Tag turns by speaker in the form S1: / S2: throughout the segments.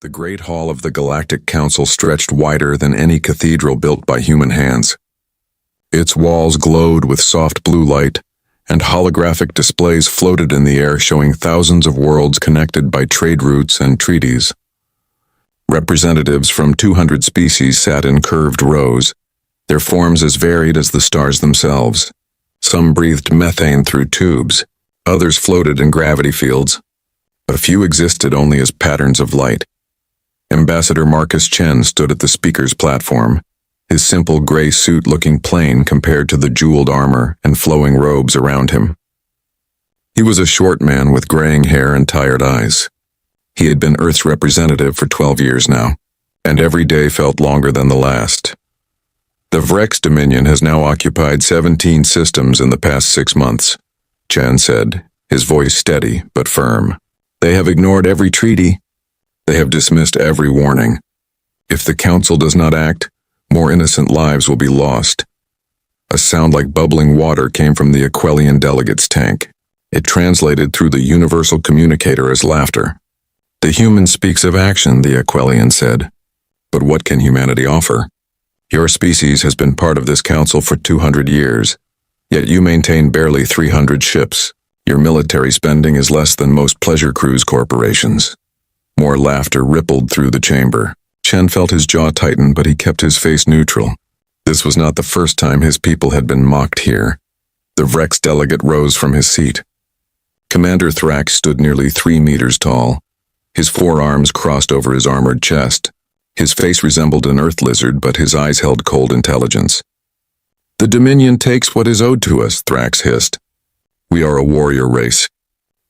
S1: The great hall of the Galactic Council stretched wider than any cathedral built by human hands. Its walls glowed with soft blue light, and holographic displays floated in the air showing thousands of worlds connected by trade routes and treaties. Representatives from 200 species sat in curved rows, their forms as varied as the stars themselves. Some breathed methane through tubes, others floated in gravity fields. A few existed only as patterns of light. Ambassador Marcus Chen stood at the speaker's platform, his simple gray suit looking plain compared to the jeweled armor and flowing robes around him. He was a short man with graying hair and tired eyes. He had been Earth's representative for 12 years now, and every day felt longer than the last. The Vrex Dominion has now occupied 17 systems in the past 6 months, Chen said, his voice steady but firm. They have ignored every treaty. They have dismissed every warning. If the Council does not act, more innocent lives will be lost. A sound like bubbling water came from the Aquelian delegate's tank. It translated through the universal communicator as laughter. The human speaks of action, the Aquelian said. But what can humanity offer? Your species has been part of this council for 200 years, yet you maintain barely 300 ships. Your military spending is less than most pleasure cruise corporations. More laughter rippled through the chamber. Chen felt his jaw tighten, but he kept his face neutral. This was not the first time his people had been mocked here. The Vrex delegate rose from his seat. Commander Thrax stood nearly 3 meters tall. His forearms crossed over his armored chest. His face resembled an earth lizard, but his eyes held cold intelligence. The Dominion takes what is owed to us, Thrax hissed. We are a warrior race.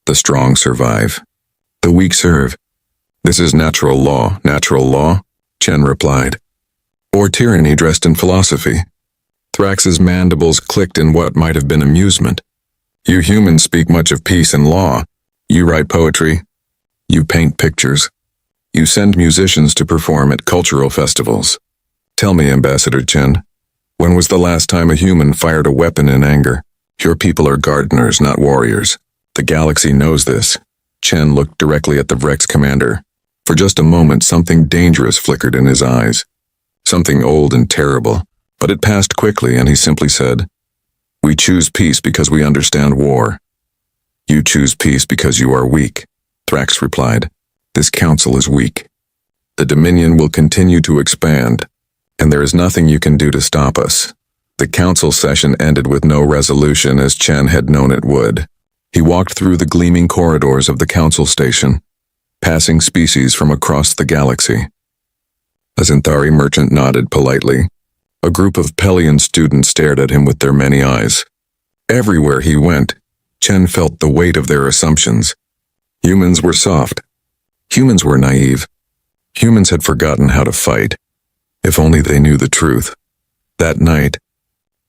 S1: The strong survive. The weak serve. This is natural law, Chen replied. Or tyranny dressed in philosophy. Thrax's mandibles clicked in what might have been amusement. You humans speak much of peace and law. You write poetry. You paint pictures. You send musicians to perform at cultural festivals. Tell me, Ambassador Chen, when was the last time a human fired a weapon in anger? Your people are gardeners, not warriors. The galaxy knows this. Chen looked directly at the Vrex commander. For just a moment, something dangerous flickered in his eyes. Something old and terrible, but it passed quickly, and he simply said, We choose peace because we understand war. You choose peace because you are weak, Thrax replied. This council is weak. The Dominion will continue to expand, and there is nothing you can do to stop us. The council session ended with no resolution, as Chen had known it would. He walked through the gleaming corridors of the council station, passing species from across the galaxy. A Xanthari merchant nodded politely. A group of Pelian students stared at him with their many eyes. Everywhere he went, Chen felt the weight of their assumptions. Humans were soft. Humans were naive. Humans had forgotten how to fight. If only they knew the truth. That night,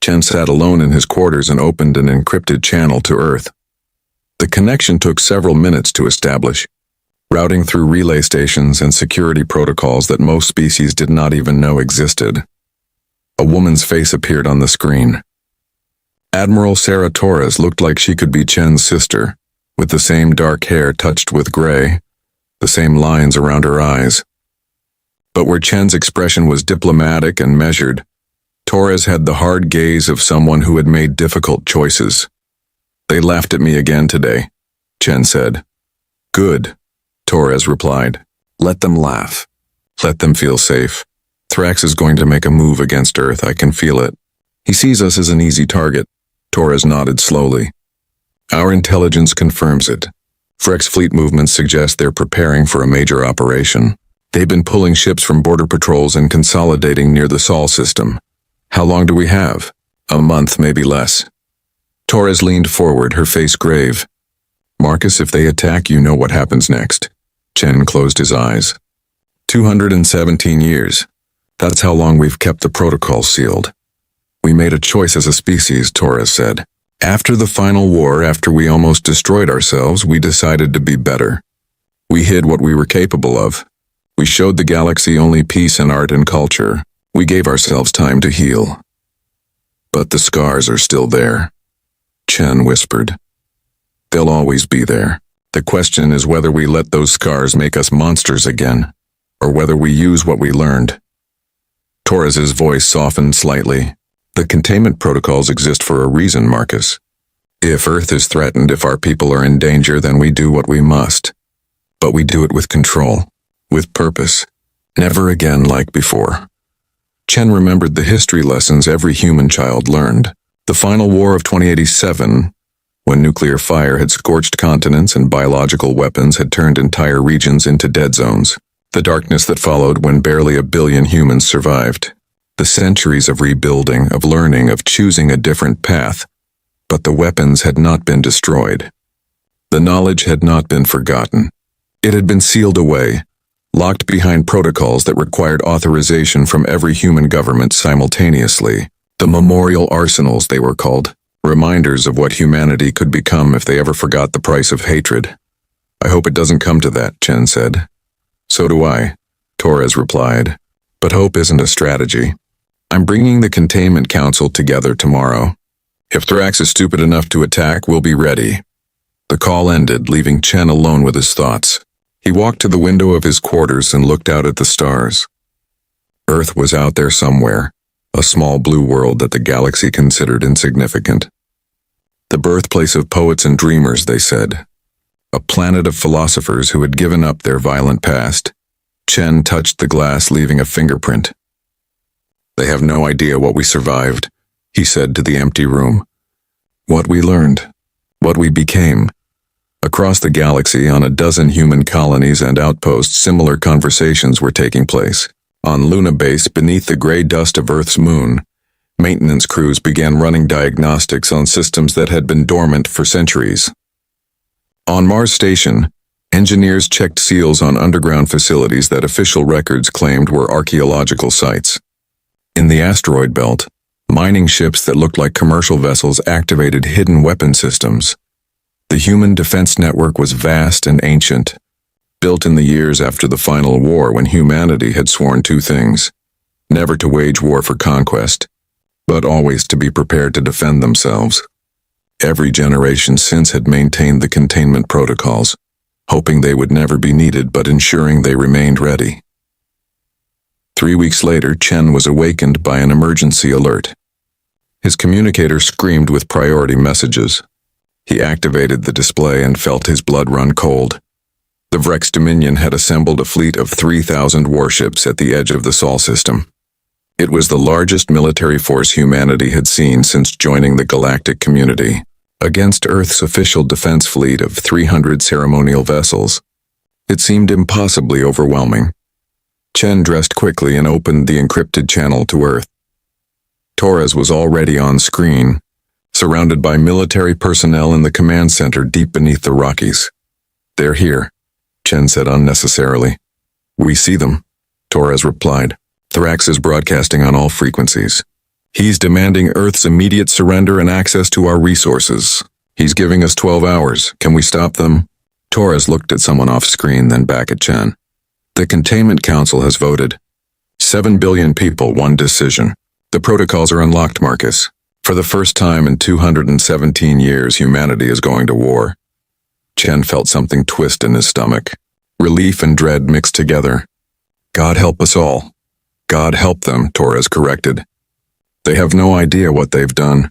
S1: Chen sat alone in his quarters and opened an encrypted channel to Earth. The connection took several minutes to establish, routing through relay stations and security protocols that most species did not even know existed. A woman's face appeared on the screen. Admiral Sarah Torres looked like she could be Chen's sister, with the same dark hair touched with gray, the same lines around her eyes. But where Chen's expression was diplomatic and measured, Torres had the hard gaze of someone who had made difficult choices. They laughed at me again today, Chen said. Good, Torres replied. Let them laugh. Let them feel safe. Thrax is going to make a move against Earth, I can feel it. He sees us as an easy target. Torres nodded slowly. Our intelligence confirms it. Vrex fleet movements suggest they're preparing for a major operation. They've been pulling ships from border patrols and consolidating near the Sol system. How long do we have? A month, maybe less. Torres leaned forward, her face grave. Marcus, if they attack, you know what happens next. Chen closed his eyes. 217 years. That's how long we've kept the protocol sealed. We made a choice as a species, Torres said. After the final war, after we almost destroyed ourselves, we decided to be better. We hid what we were capable of. We showed the galaxy only peace and art and culture. We gave ourselves time to heal. But the scars are still there, Chen whispered. They'll always be there. The question is whether we let those scars make us monsters again. or whether we use what we learned. Torres's voice softened slightly. The containment protocols exist for a reason, Marcus. If Earth is threatened, if our people are in danger, then we do what we must. But we do it with control, with purpose, never again like before. Chen remembered the history lessons every human child learned. The final war of 2087, when nuclear fire had scorched continents and biological weapons had turned entire regions into dead zones. The darkness that followed when barely 1 billion humans survived. The centuries of rebuilding, of learning, of choosing a different path. But the weapons had not been destroyed. The knowledge had not been forgotten. It had been sealed away, locked behind protocols that required authorization from every human government simultaneously. The memorial arsenals, they were called, reminders of what humanity could become if they ever forgot the price of hatred. I hope it doesn't come to that, Chen said. So do I, Torres replied. But hope isn't a strategy. I'm bringing the Containment Council together tomorrow. If Thrax is stupid enough to attack, we'll be ready. The call ended, leaving Chen alone with his thoughts. He walked to the window of his quarters and looked out at the stars. Earth was out there somewhere, a small blue world that the galaxy considered insignificant. The birthplace of poets and dreamers, they said. A planet of philosophers who had given up their violent past. Chen touched the glass, leaving a fingerprint. They have no idea what we survived, he said to the empty room. What we learned, what we became. Across the galaxy, on a dozen human colonies and outposts, similar conversations were taking place. On Luna Base, beneath the gray dust of Earth's moon, maintenance crews began running diagnostics on systems that had been dormant for centuries. On Mars Station, engineers checked seals on underground facilities that official records claimed were archaeological sites. In the asteroid belt, mining ships that looked like commercial vessels activated hidden weapon systems. The human defense network was vast and ancient, built in the years after the final war when humanity had sworn two things: never to wage war for conquest, but always to be prepared to defend themselves. Every generation since had maintained the containment protocols, hoping they would never be needed but ensuring they remained ready. 3 weeks later, Chen was awakened by an emergency alert. His communicator screamed with priority messages. He activated the display and felt his blood run cold. The Vrex Dominion had assembled a fleet of 3,000 warships at the edge of the Sol system. It was the largest military force humanity had seen since joining the Galactic community. Against Earth's official defense fleet of 300 ceremonial vessels, it seemed impossibly overwhelming. Chen dressed quickly and opened the encrypted channel to Earth. Torres was already on screen, surrounded by military personnel in the command center deep beneath the Rockies. They're here, Chen said unnecessarily. We see them, Torres replied. Thrax is broadcasting on all frequencies. He's demanding Earth's immediate surrender and access to our resources. He's giving us 12 hours. Can we stop them? Torres looked at someone off screen, then back at Chen. The Containment Council has voted. 7 billion people, one decision. The protocols are unlocked, Marcus. For the first time in 217 years, humanity is going to war. Chen felt something twist in his stomach. Relief and dread mixed together. God help us all. God help them, Torres corrected. They have no idea what they've done.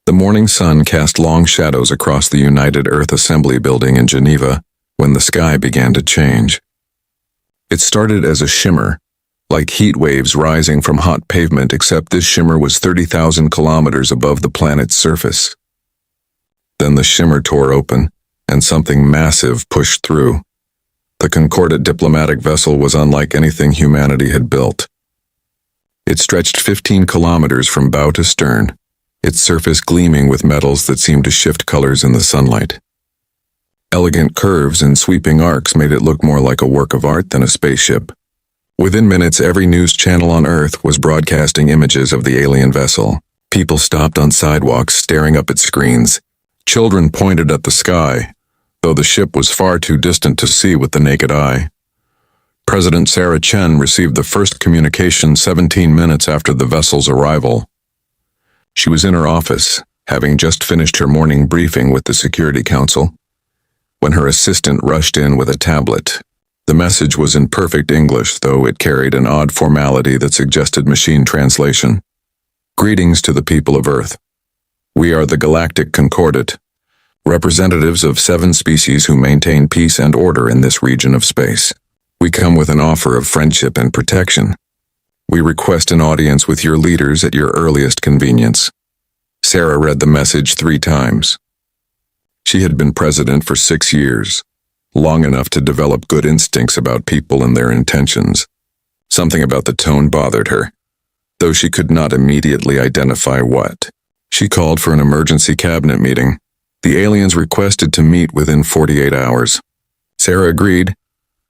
S1: The morning sun cast long shadows across the United Earth Assembly building in Geneva when the sky began to change. It started as a shimmer, like heat waves rising from hot pavement, except this shimmer was 30,000 kilometers above the planet's surface. Then the shimmer tore open, and something massive pushed through. The Concordat diplomatic vessel was unlike anything humanity had built. It stretched 15 kilometers from bow to stern, its surface gleaming with metals that seemed to shift colors in the sunlight. Elegant curves and sweeping arcs made it look more like a work of art than a spaceship. Within minutes, every news channel on Earth was broadcasting images of the alien vessel. People stopped on sidewalks, staring up at screens. Children pointed at the sky, though the ship was far too distant to see with the naked eye. President Sarah Chen received the first communication 17 minutes after the vessel's arrival. She was in her office, having just finished her morning briefing with the Security Council, when her assistant rushed in with a tablet. The message was in perfect English, though it carried an odd formality that suggested machine translation. Greetings to the people of Earth. We are the Galactic Concordat, representatives of 7 species who maintain peace and order in this region of space. We come with an offer of friendship and protection. We request an audience with your leaders at your earliest convenience. Sarah read the message 3 times. She had been president for 6 years, long enough to develop good instincts about people and their intentions. Something about the tone bothered her, though she could not immediately identify what. She called for an emergency cabinet meeting. The aliens requested to meet within 48 hours. Sarah agreed,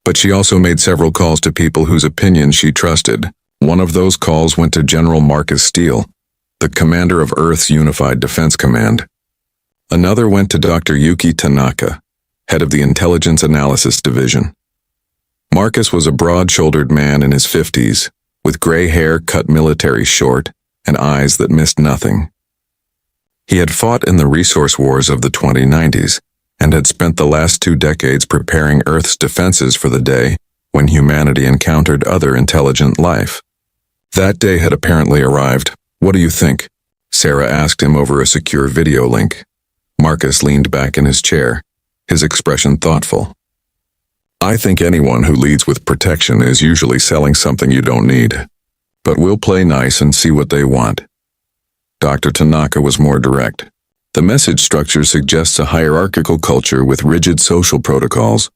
S1: but she also made several calls to people whose opinions she trusted. One of those calls went to General Marcus Steele, the commander of Earth's Unified Defense Command. Another went to Dr. Yuki Tanaka, head of the Intelligence Analysis Division. Marcus was a broad-shouldered man in his 50s, with gray hair cut military short and eyes that missed nothing. He had fought in the resource wars of the 2090s and had spent the last 2 decades preparing Earth's defenses for the day when humanity encountered other intelligent life. That day had apparently arrived. What do you think? Sarah asked him over a secure video link. Marcus leaned back in his chair, his expression thoughtful. I think anyone who leads with protection is usually selling something you don't need. But we'll play nice and see what they want. Dr. Tanaka was more direct. The message structure suggests a hierarchical culture with rigid social protocols.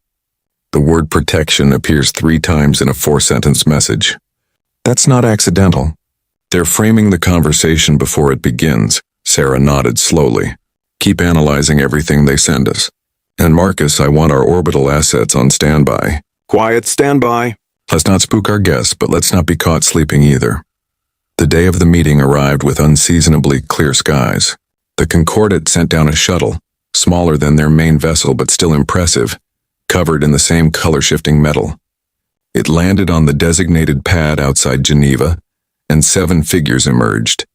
S1: The word protection appears 3 times in a 4-sentence message. That's not accidental. They're framing the conversation before it begins. Sarah nodded slowly. Keep analyzing everything they send us. And Marcus, I want our orbital assets on standby.
S2: Quiet, standby.
S1: Let's not spook our guests, but let's not be caught sleeping either. The day of the meeting arrived with unseasonably clear skies. The Concordat sent down a shuttle, smaller than their main vessel but still impressive, covered in the same color-shifting metal. It landed on the designated pad outside Geneva, and 7 figures emerged.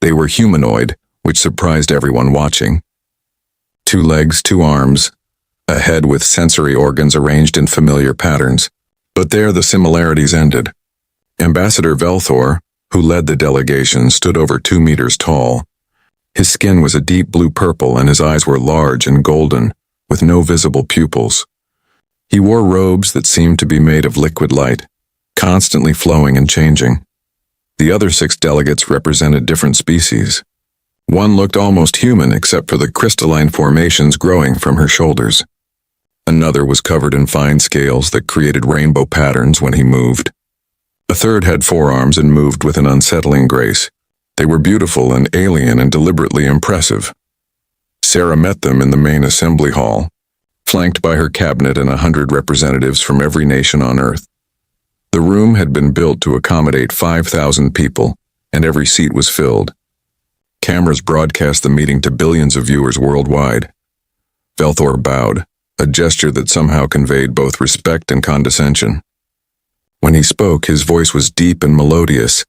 S1: They were humanoid, which surprised everyone watching. 2 legs, 2 arms, a head with sensory organs arranged in familiar patterns. But there the similarities ended. Ambassador Velthor, who led the delegation, stood over 2 meters tall. His skin was a deep blue purple and his eyes were large and golden, with no visible pupils. He wore robes that seemed to be made of liquid light, constantly flowing and changing. The other 6 delegates represented different species. One looked almost human except for the crystalline formations growing from her shoulders. Another was covered in fine scales that created rainbow patterns when he moved. A third had 4 arms and moved with an unsettling grace. They were beautiful and alien and deliberately impressive. Sarah met them in the main assembly hall, flanked by her cabinet and 100 representatives from every nation on Earth. The room had been built to accommodate 5,000 people, and every seat was filled. Cameras broadcast the meeting to billions of viewers worldwide. Velthor bowed, a gesture that somehow conveyed both respect and condescension. When he spoke, his voice was deep and melodious,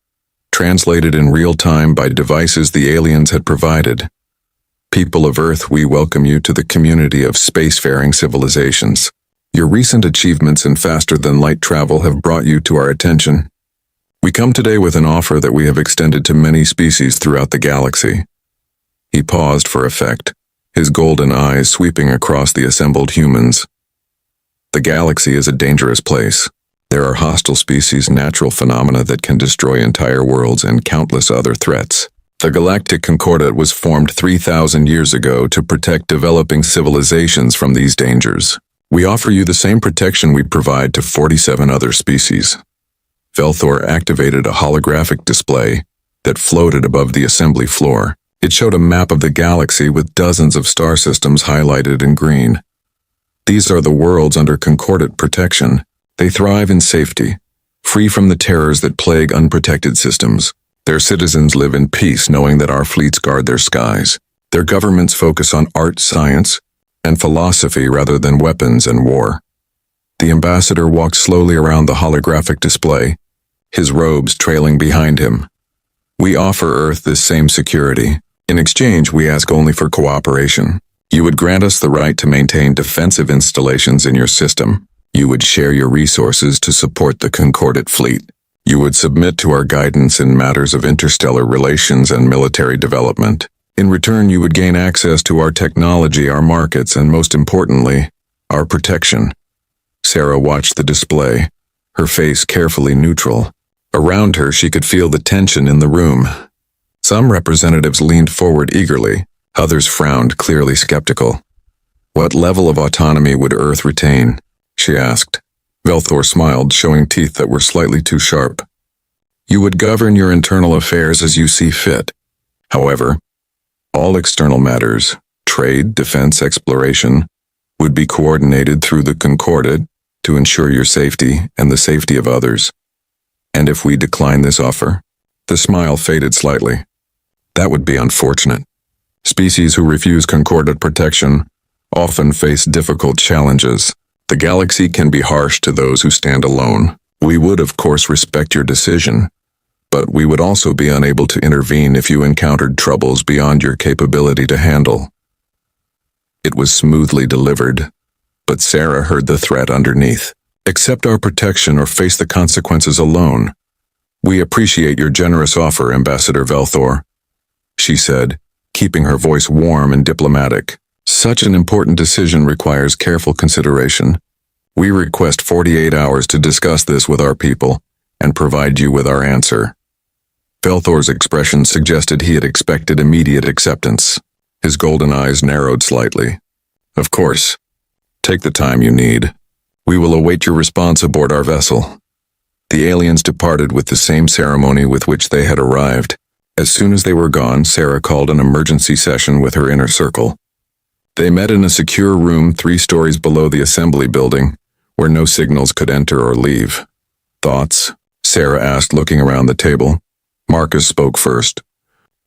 S1: translated in real time by devices the aliens had provided. People of Earth, we welcome you to the community of spacefaring civilizations. Your recent achievements in faster-than-light travel have brought you to our attention. We come today with an offer that we have extended to many species throughout the galaxy. He paused for effect, his golden eyes sweeping across the assembled humans. The galaxy is a dangerous place. There are hostile species, natural phenomena that can destroy entire worlds, and countless other threats. The Galactic Concordat was formed 3,000 years ago to protect developing civilizations from these dangers. We offer you the same protection we provide to 47 other species. Velthor activated a holographic display that floated above the assembly floor. It showed a map of the galaxy with dozens of star systems highlighted in green. These are the worlds under Concordat protection. They thrive in safety, free from the terrors that plague unprotected systems. Their citizens live in peace knowing that our fleets guard their skies. Their governments focus on art, science, and philosophy rather than weapons and war. The ambassador walked slowly around the holographic display, his robes trailing behind him. We offer Earth this same security. In exchange, we ask only for cooperation. You would grant us the right to maintain defensive installations in your system. You would share your resources to support the Concordat fleet. You would submit to our guidance in matters of interstellar relations and military development. In return, you would gain access to our technology, our markets, and most importantly, our protection. Sarah watched the display, her face carefully neutral. Around her, she could feel the tension in the room. Some representatives leaned forward eagerly, others frowned, clearly skeptical. What level of autonomy would Earth retain? She asked. Velthor smiled, showing teeth that were slightly too sharp. You would govern your internal affairs as you see fit. However, all external matters, trade, defense, exploration, would be coordinated through the Concordat to ensure your safety and the safety of others. And if we decline this offer? The smile faded slightly. That would be unfortunate. Species who refuse Concordat protection often face difficult challenges. The galaxy can be harsh to those who stand alone. We would, of course, respect your decision, but we would also be unable to intervene if you encountered troubles beyond your capability to handle. It was smoothly delivered, but Sarah heard the threat underneath. Accept our protection or face the consequences alone. We appreciate your generous offer, Ambassador Velthor, she said, keeping her voice warm and diplomatic. Such an important decision requires careful consideration. We request 48 hours to discuss this with our people and provide you with our answer. Velthor's expression suggested he had expected immediate acceptance. His golden eyes narrowed slightly. Of course. Take the time you need. We will await your response aboard our vessel. The aliens departed with the same ceremony with which they had arrived. As soon as they were gone, Sarah called an emergency session with her inner circle. They met in a secure room 3 stories below the assembly building, where no signals could enter or leave. Thoughts? Sarah asked, looking around the table. Marcus spoke first.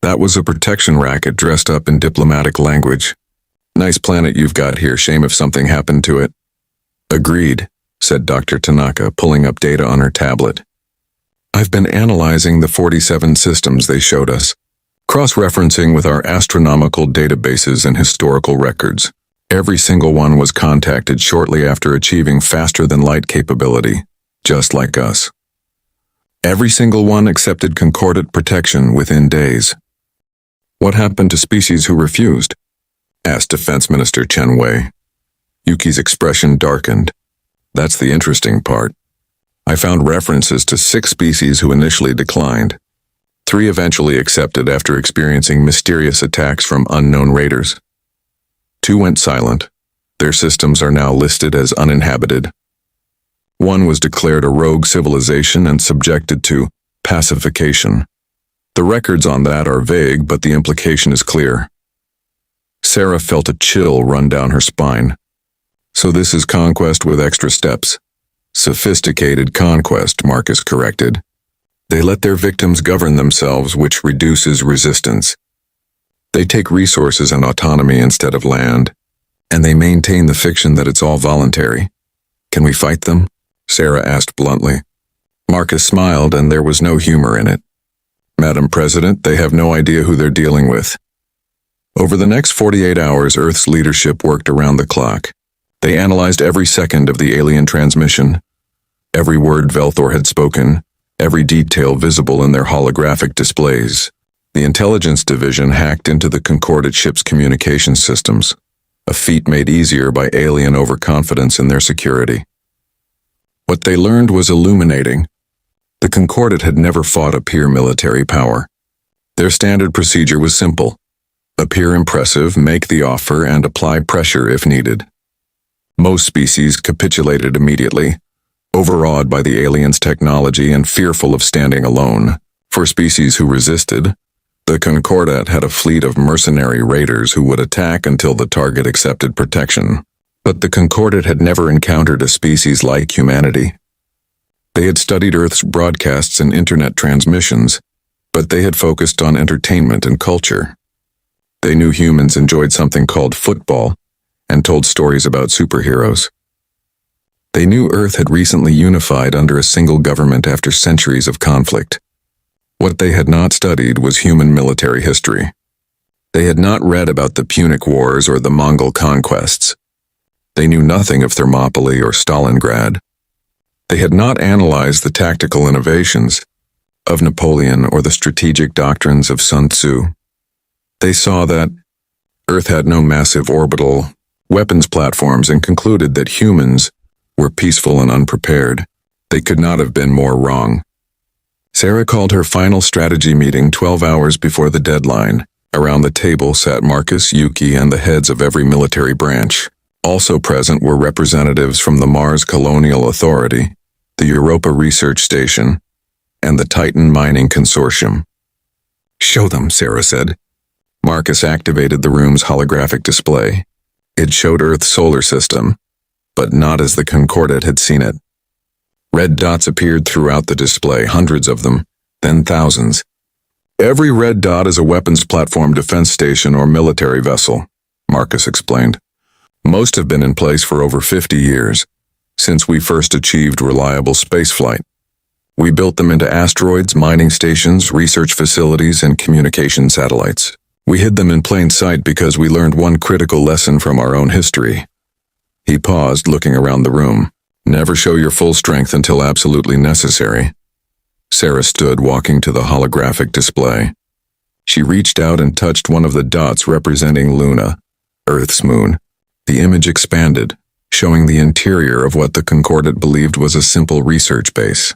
S1: That was a protection racket dressed up in diplomatic language. Nice planet you've got here, shame if something happened to it. Agreed, said Dr. Tanaka, pulling up data on her tablet. I've been analyzing the 47 systems they showed us, cross-referencing with our astronomical databases and historical records. Every single one was contacted shortly after achieving faster-than-light capability, just like us. Every single one accepted Concordat protection within days. What happened to species who refused? Asked Defense Minister Chen Wei. Yuki's expression darkened. That's the interesting part. I found references to 6 species who initially declined. 3 eventually accepted after experiencing mysterious attacks from unknown raiders. 2 went silent. Their systems are now listed as uninhabited. 1 was declared a rogue civilization and subjected to pacification. The records on that are vague, but the implication is clear. Sarah felt a chill run down her spine. So this is conquest with extra steps. Sophisticated conquest, Marcus corrected. They let their victims govern themselves, which reduces resistance. They take resources and autonomy instead of land, and they maintain the fiction that it's all voluntary. Can we fight them? Sarah asked bluntly. Marcus smiled, and there was no humor in it. Madam President, they have no idea who they're dealing with. Over the next 48 hours, Earth's leadership worked around the clock. They analyzed every second of the alien transmission, every word Velthor had spoken, every detail visible in their holographic displays. The intelligence division hacked into the Concordat ship's communication systems, a feat made easier by alien overconfidence in their security. What they learned was illuminating. The Concordat had never fought a peer military power. Their standard procedure was simple. Appear impressive, make the offer, and apply pressure if needed. Most species capitulated immediately, overawed by the aliens' technology and fearful of standing alone. For species who resisted, the Concordat had a fleet of mercenary raiders who would attack until the target accepted protection. But the Concordat had never encountered a species like humanity. They had studied Earth's broadcasts and internet transmissions, but they had focused on entertainment and culture. They knew humans enjoyed something called football and told stories about superheroes. They knew Earth had recently unified under a single government after centuries of conflict. What they had not studied was human military history. They had not read about the Punic Wars or the Mongol conquests. They knew nothing of Thermopylae or Stalingrad. They had not analyzed the tactical innovations of Napoleon or the strategic doctrines of Sun Tzu. They saw that Earth had no massive orbital weapons platforms and concluded that humans were peaceful and unprepared. They could not have been more wrong. Sarah called her final strategy meeting 12 hours before the deadline. Around the table sat Marcus, Yuki, and the heads of every military branch. Also present were representatives from the Mars Colonial Authority, the Europa Research Station, and the Titan Mining Consortium. "Show them," Sarah said. Marcus activated the room's holographic display. It showed Earth's solar system, but not as the Concordat had seen it. Red dots appeared throughout the display, hundreds of them, then thousands. "Every red dot is a weapons platform, defense station, or military vessel," Marcus explained. "Most have been in place for over 50 years, since we first achieved reliable spaceflight. We built them into asteroids, mining stations, research facilities, and communication satellites. We hid them in plain sight because we learned one critical lesson from our own history." He paused, looking around the room. "Never show your full strength until absolutely necessary." Sarah stood, walking to the holographic display. She reached out and touched one of the dots representing Luna, Earth's moon. The image expanded, showing the interior of what the Concordat believed was a simple research base.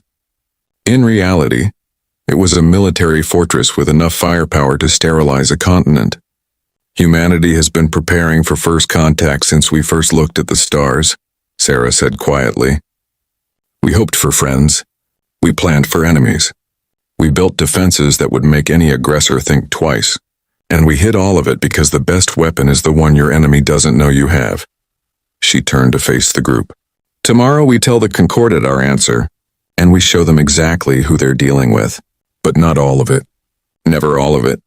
S1: In reality, it was a military fortress with enough firepower to sterilize a continent. "Humanity has been preparing for first contact since we first looked at the stars," Sarah said quietly. "We hoped for friends. We planned for enemies. We built defenses that would make any aggressor think twice. And we hid all of it because the best weapon is the one your enemy doesn't know you have." She turned to face the group. "Tomorrow we tell the Concordat our answer, and we show them exactly who they're dealing with. But not all of it. Never all of it."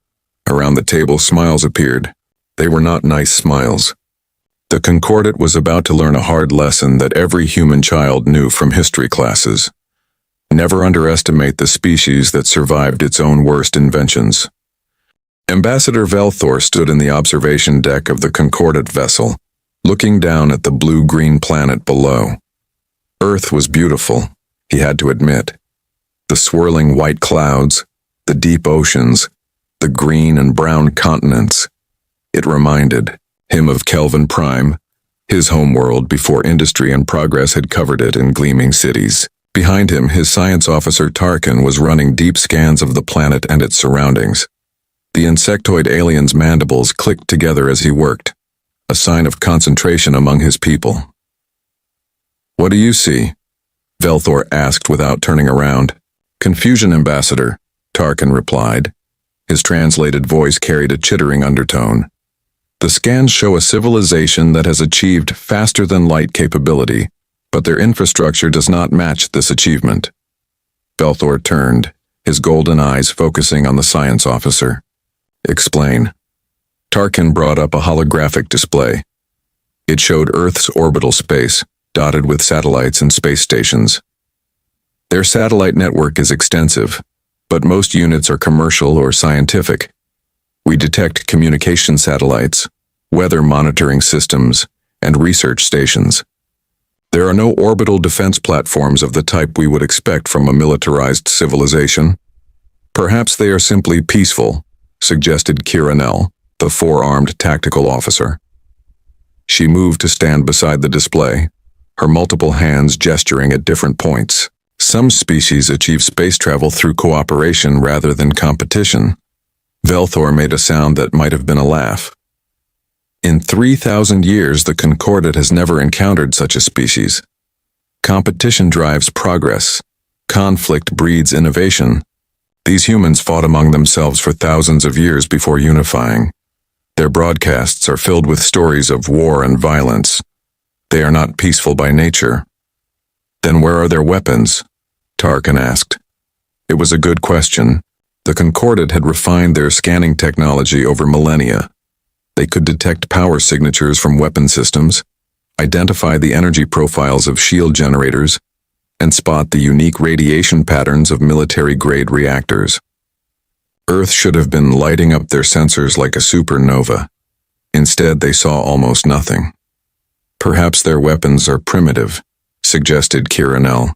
S1: Around the table, smiles appeared. They were not nice smiles. The Concordat was about to learn a hard lesson that every human child knew from history classes. Never underestimate the species that survived its own worst inventions. Ambassador Velthor stood in the observation deck of the Concordat vessel, looking down at the blue-green planet below. Earth was beautiful, he had to admit. The swirling white clouds, the deep oceans, the green and brown continents. It reminded him of Kelvin Prime, his homeworld before industry and progress had covered it in gleaming cities. Behind him, his science officer Tarkin was running deep scans of the planet and its surroundings. The insectoid alien's mandibles clicked together as he worked, a sign of concentration among his people. "What do you see?" Velthor asked without turning around. "Confusion, Ambassador," Tarkin replied. His translated voice carried a chittering undertone. "The scans show a civilization that has achieved faster-than-light capability, but their infrastructure does not match this achievement." Velthor turned, his golden eyes focusing on the science officer. "Explain." Tarkin brought up a holographic display. It showed Earth's orbital space, dotted with satellites and space stations. Their satellite network is extensive, but most units are commercial or scientific. We detect communication satellites, weather monitoring systems, and research stations. There are no orbital defense platforms of the type we would expect from a militarized civilization. "Perhaps they are simply peaceful," suggested Kiranel, the four-armed tactical officer. She moved to stand beside the display, her multiple hands gesturing at different points. "Some species achieve space travel through cooperation rather than competition." Velthor made a sound that might have been a laugh. "In 3,000 years, the Concordat has never encountered such a species. Competition drives progress. Conflict breeds innovation. These humans fought among themselves for thousands of years before unifying. Their broadcasts are filled with stories of war and violence. They are not peaceful by nature." "Then where are their weapons?" Tarkin asked. It was a good question. The Concordat had refined their scanning technology over millennia. They could detect power signatures from weapon systems, identify the energy profiles of shield generators, and spot the unique radiation patterns of military-grade reactors. Earth should have been lighting up their sensors like a supernova. Instead, they saw almost nothing. Perhaps their weapons are primitive, suggested Kiranel.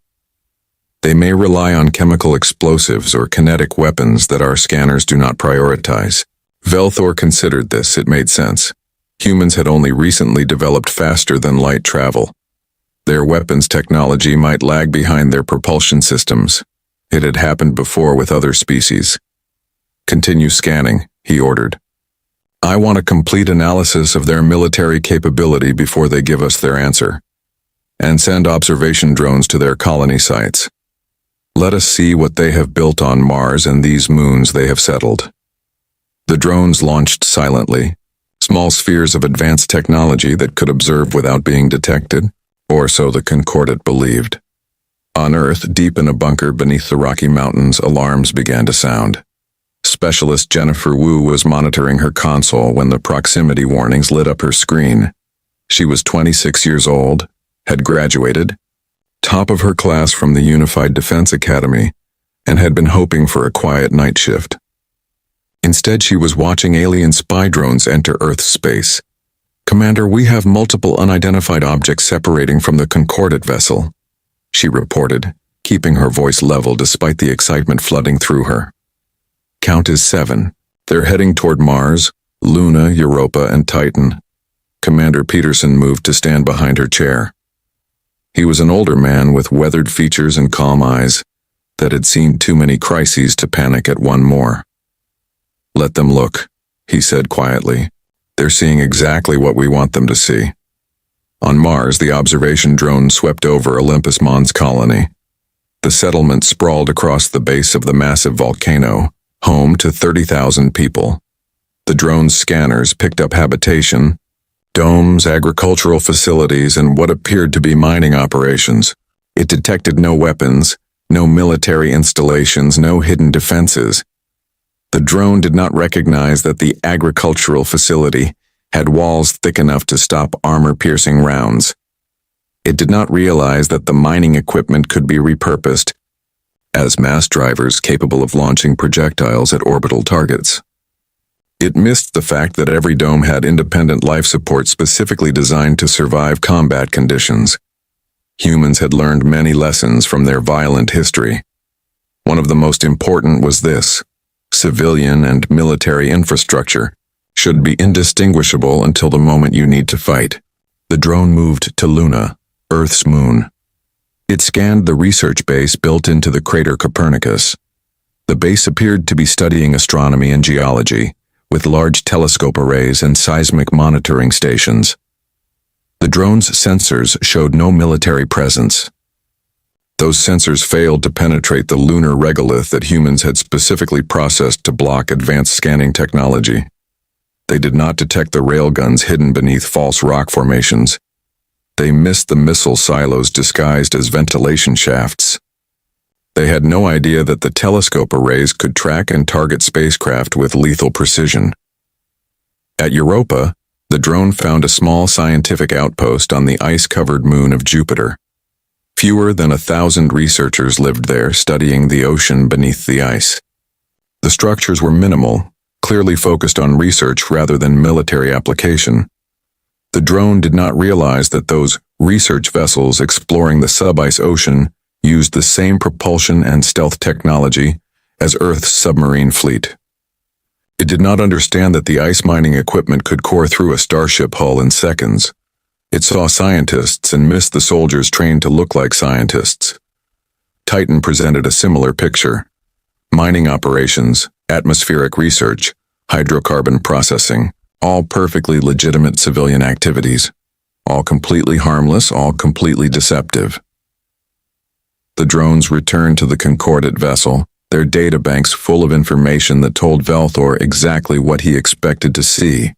S1: They may rely on chemical explosives or kinetic weapons that our scanners do not prioritize. Velthor considered this. It made sense. Humans had only recently developed faster-than-light travel. Their weapons technology might lag behind their propulsion systems. It had happened before with other species. Continue scanning, he ordered. I want a complete analysis of their military capability before they give us their answer. And send observation drones to their colony sites. Let us see what they have built on Mars and these moons they have settled. The drones launched silently, small spheres of advanced technology that could observe without being detected, or so the Concordat believed. On Earth, deep in a bunker beneath the Rocky Mountains, alarms began to sound. Specialist Jennifer Wu was monitoring her console when the proximity warnings lit up her screen. She was 26 years old, had graduated, top of her class from the Unified Defense Academy, and had been hoping for a quiet night shift. Instead, she was watching alien spy drones enter Earth's space. Commander, we have multiple unidentified objects separating from the Concordat vessel, she reported, keeping her voice level despite the excitement flooding through her. Count is 7. They're heading toward Mars, Luna, Europa, and Titan. Commander Peterson moved to stand behind her chair. He was an older man with weathered features and calm eyes that had seen too many crises to panic at one more. Let them look, he said quietly. They're seeing exactly what we want them to see. On Mars, the observation drone swept over Olympus Mons colony. The settlement sprawled across the base of the massive volcano, home to 30,000 people. The drone's scanners picked up habitation, domes, agricultural facilities, and what appeared to be mining operations. It detected no weapons, no military installations, no hidden defenses. The drone did not recognize that the agricultural facility had walls thick enough to stop armor-piercing rounds. It did not realize that the mining equipment could be repurposed as mass drivers capable of launching projectiles at orbital targets. It missed the fact that every dome had independent life support specifically designed to survive combat conditions. Humans had learned many lessons from their violent history. One of the most important was this: civilian and military infrastructure should be indistinguishable until the moment you need to fight. The drone moved to Luna, Earth's moon. It scanned the research base built into the crater Copernicus. The base appeared to be studying astronomy and geology, with large telescope arrays and seismic monitoring stations. The drone's sensors showed no military presence. Those sensors failed to penetrate the lunar regolith that humans had specifically processed to block advanced scanning technology. They did not detect the railguns hidden beneath false rock formations. They missed the missile silos disguised as ventilation shafts. They had no idea that the telescope arrays could track and target spacecraft with lethal precision. At Europa, the drone found a small scientific outpost on the ice-covered moon of Jupiter. Fewer than 1,000 researchers lived there, studying the ocean beneath the ice. The structures were minimal, clearly focused on research rather than military application. The drone did not realize that those research vessels exploring the sub-ice ocean used the same propulsion and stealth technology as Earth's submarine fleet. It did not understand that the ice mining equipment could core through a starship hull in seconds. It saw scientists and missed the soldiers trained to look like scientists. Titan presented a similar picture. Mining operations, atmospheric research, hydrocarbon processing, all perfectly legitimate civilian activities. All completely harmless, all completely deceptive. The drones returned to the Concordat vessel, their databanks full of information that told Velthor exactly what he expected to see.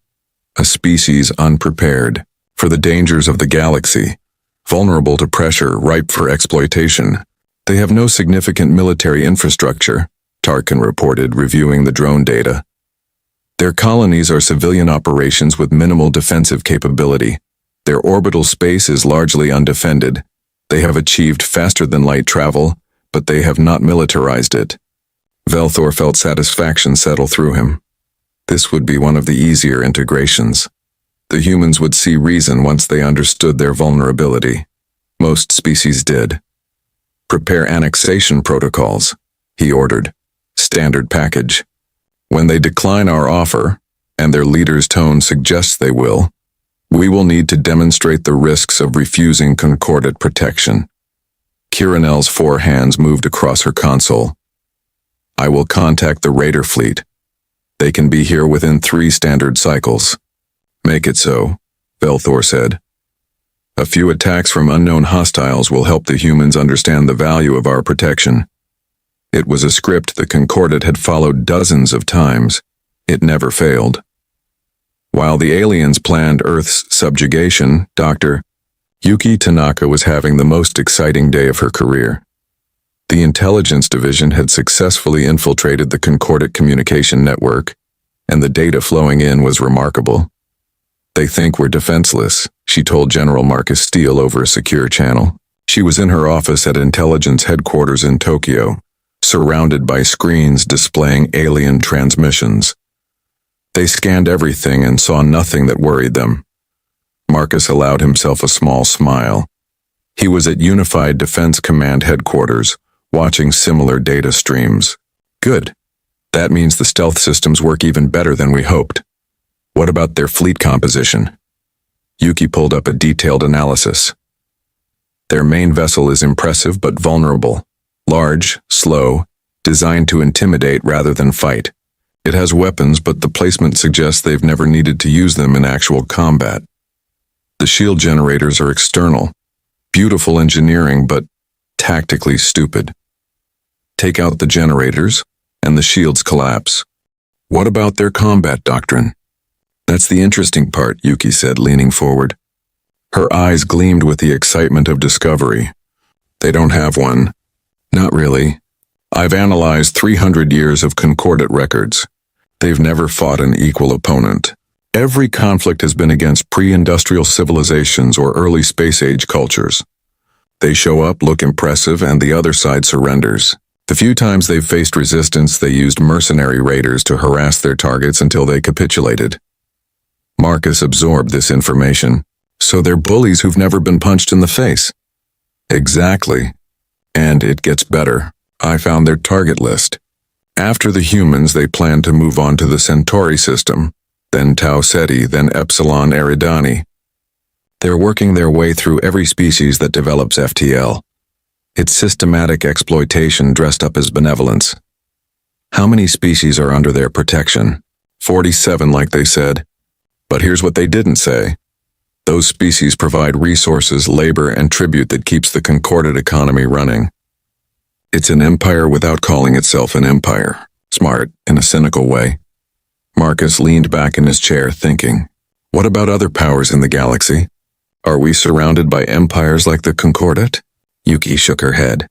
S1: A species unprepared for the dangers of the galaxy, vulnerable to pressure, ripe for exploitation. They have no significant military infrastructure, Tarkin reported, reviewing the drone data. Their colonies are civilian operations with minimal defensive capability. Their orbital space is largely undefended. They have achieved faster-than-light travel, but they have not militarized it. Velthor felt satisfaction settle through him. This would be one of the easier integrations. The humans would see reason once they understood their vulnerability. Most species did. Prepare annexation protocols, he ordered. Standard package. When they decline our offer, and their leader's tone suggests they will, we will need to demonstrate the risks of refusing concordate protection. Kiranel's four hands moved across her console. I will contact the raider fleet. They can be here within 3 standard cycles. Make it so, Velthor said. A few attacks from unknown hostiles will help the humans understand the value of our protection. It was a script the Concordate had followed dozens of times. It never failed. While the aliens planned Earth's subjugation, Dr. Yuki Tanaka was having the most exciting day of her career. The intelligence division had successfully infiltrated the Concordate communication network, and the data flowing in was remarkable. They think we're defenseless, she told General Marcus Steele over a secure channel. She was in her office at intelligence headquarters in Tokyo, surrounded by screens displaying alien transmissions. They scanned everything and saw nothing that worried them. Marcus allowed himself a small smile. He was at Unified Defense Command headquarters, watching similar data streams. Good. That means the stealth systems work even better than we hoped. What about their fleet composition? Yuki pulled up a detailed analysis. Their main vessel is impressive but vulnerable. Large, slow, designed to intimidate rather than fight. It has weapons, but the placement suggests they've never needed to use them in actual combat. The shield generators are external. Beautiful engineering, but tactically stupid. Take out the generators, and the shields collapse. What about their combat doctrine? That's the interesting part, Yuki said, leaning forward. Her eyes gleamed with the excitement of discovery. They don't have one. Not really. I've analyzed 300 years of Concordate records. They've never fought an equal opponent. Every conflict has been against pre-industrial civilizations or early space-age cultures. They show up, look impressive, and the other side surrenders. The few times they've faced resistance, they used mercenary raiders to harass their targets until they capitulated. Marcus absorbed this information. So they're bullies who've never been punched in the face. Exactly. And it gets better. I found their target list. After the humans, they plan to move on to the Centauri system, then Tau Ceti, then Epsilon Eridani. They're working their way through every species that develops FTL. It's systematic exploitation dressed up as benevolence. How many species are under their protection? 47, like they said. But here's what they didn't say. Those species provide resources, labor, and tribute that keeps the Concordate economy running. It's an empire without calling itself an empire. Smart, in a cynical way. Marcus leaned back in his chair, thinking, what about other powers in the galaxy? Are we surrounded by empires like the Concordate? Yuki shook her head.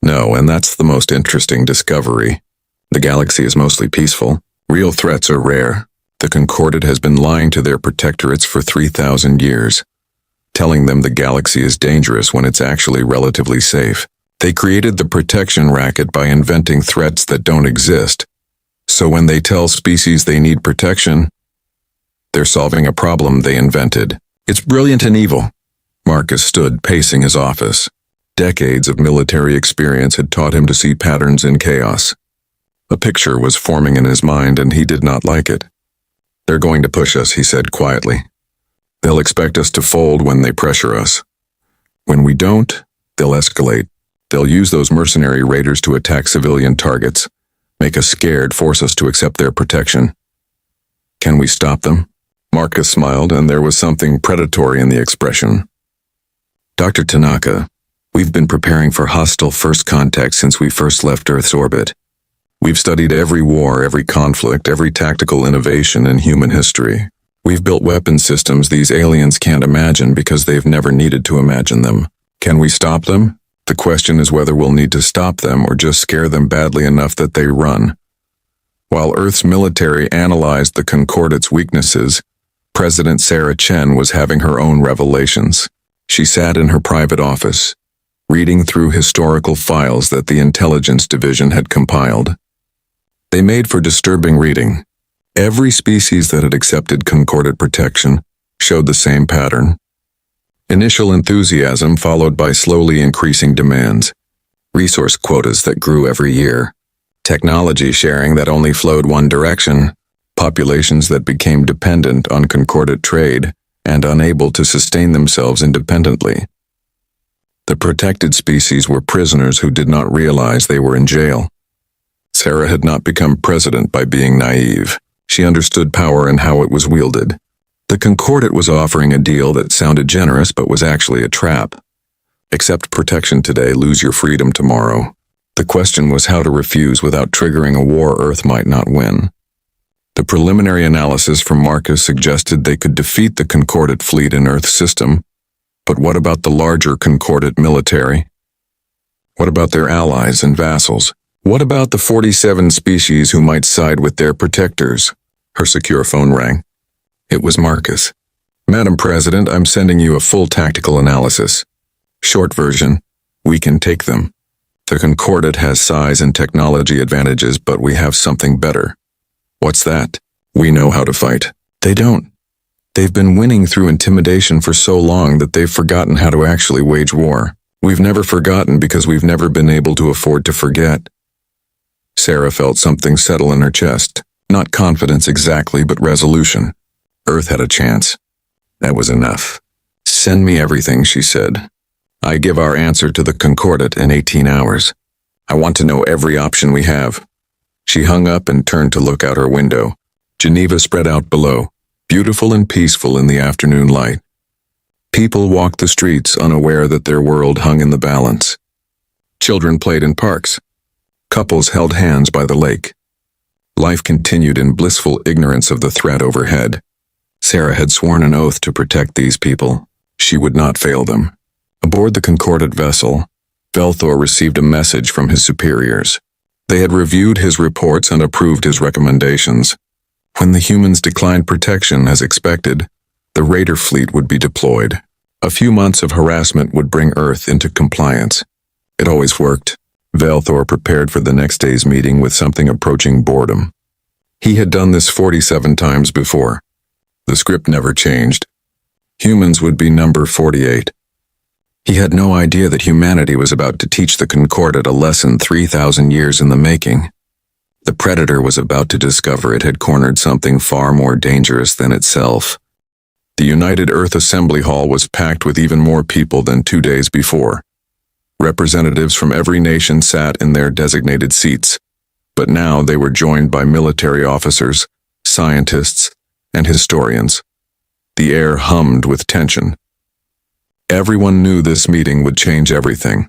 S1: No, and that's the most interesting discovery. The galaxy is mostly peaceful. Real threats are rare. The Concordate has been lying to their protectorates for 3,000 years, telling them the galaxy is dangerous when it's actually relatively safe. They created the protection racket by inventing threats that don't exist. So when they tell species they need protection, they're solving a problem they invented. It's brilliant and evil. Marcus stood pacing his office. Decades of military experience had taught him to see patterns in chaos. A picture was forming in his mind, and he did not like it. They're going to push us, he said quietly. They'll expect us to fold when they pressure us. When we don't, they'll escalate. They'll use those mercenary raiders to attack civilian targets, make us scared, force us to accept their protection. Can we stop them? Marcus smiled, and there was something predatory in the expression. Dr. Tanaka, we've been preparing for hostile first contact since we first left Earth's orbit. We've studied every war, every conflict, every tactical innovation in human history. We've built weapon systems these aliens can't imagine because they've never needed to imagine them. Can we stop them? The question is whether we'll need to stop them or just scare them badly enough that they run. While Earth's military analyzed the Concordate's weaknesses, President Sarah Chen was having her own revelations. She sat in her private office, reading through historical files that the intelligence division had compiled. They made for disturbing reading. Every species that had accepted Concordate protection showed the same pattern. Initial enthusiasm followed by slowly increasing demands, resource quotas that grew every year, technology sharing that only flowed one direction, populations that became dependent on concordant trade and unable to sustain themselves independently. The protected species were prisoners who did not realize they were in jail. Sarah had not become president by being naive. She understood power and how it was wielded. The Concordat was offering a deal that sounded generous but was actually a trap. Accept protection today, lose your freedom tomorrow. The question was how to refuse without triggering a war Earth might not win. The preliminary analysis from Marcus suggested they could defeat the Concordat fleet in Earth's system, but what about the larger Concordat military? What about their allies and vassals? What about the 47 species who might side with their protectors? Her secure phone rang. It was Marcus. Madam President, I'm sending you a full tactical analysis. Short version, we can take them. The Concordat has size and technology advantages, but we have something better. What's that? We know how to fight. They don't. They've been winning through intimidation for so long that they've forgotten how to actually wage war. We've never forgotten because we've never been able to afford to forget. Sarah felt something settle in her chest. Not confidence exactly, but resolution. Earth had a chance. That was enough. Send me everything, she said. I give our answer to the Concordat in 18 hours. I want to know every option we have. She hung up and turned to look out her window. Geneva spread out below, beautiful and peaceful in the afternoon light. People walked the streets unaware that their world hung in the balance. Children played in parks. Couples held hands by the lake. Life continued in blissful ignorance of the threat overhead. Sarah had sworn an oath to protect these people. She would not fail them. Aboard the Concordat vessel, Velthor received a message from his superiors. They had reviewed his reports and approved his recommendations. When the humans declined protection as expected, the raider fleet would be deployed. A few months of harassment would bring Earth into compliance. It always worked. Velthor prepared for the next day's meeting with something approaching boredom. He had done this 47 times before. The script never changed. Humans would be number 48. He had no idea that humanity was about to teach the Concordat a lesson 3,000 years in the making. The Predator was about to discover it had cornered something far more dangerous than itself. The United Earth Assembly Hall was packed with even more people than 2 days before. Representatives from every nation sat in their designated seats, but now they were joined by military officers, scientists, and historians. The air hummed with tension. Everyone knew this meeting would change everything.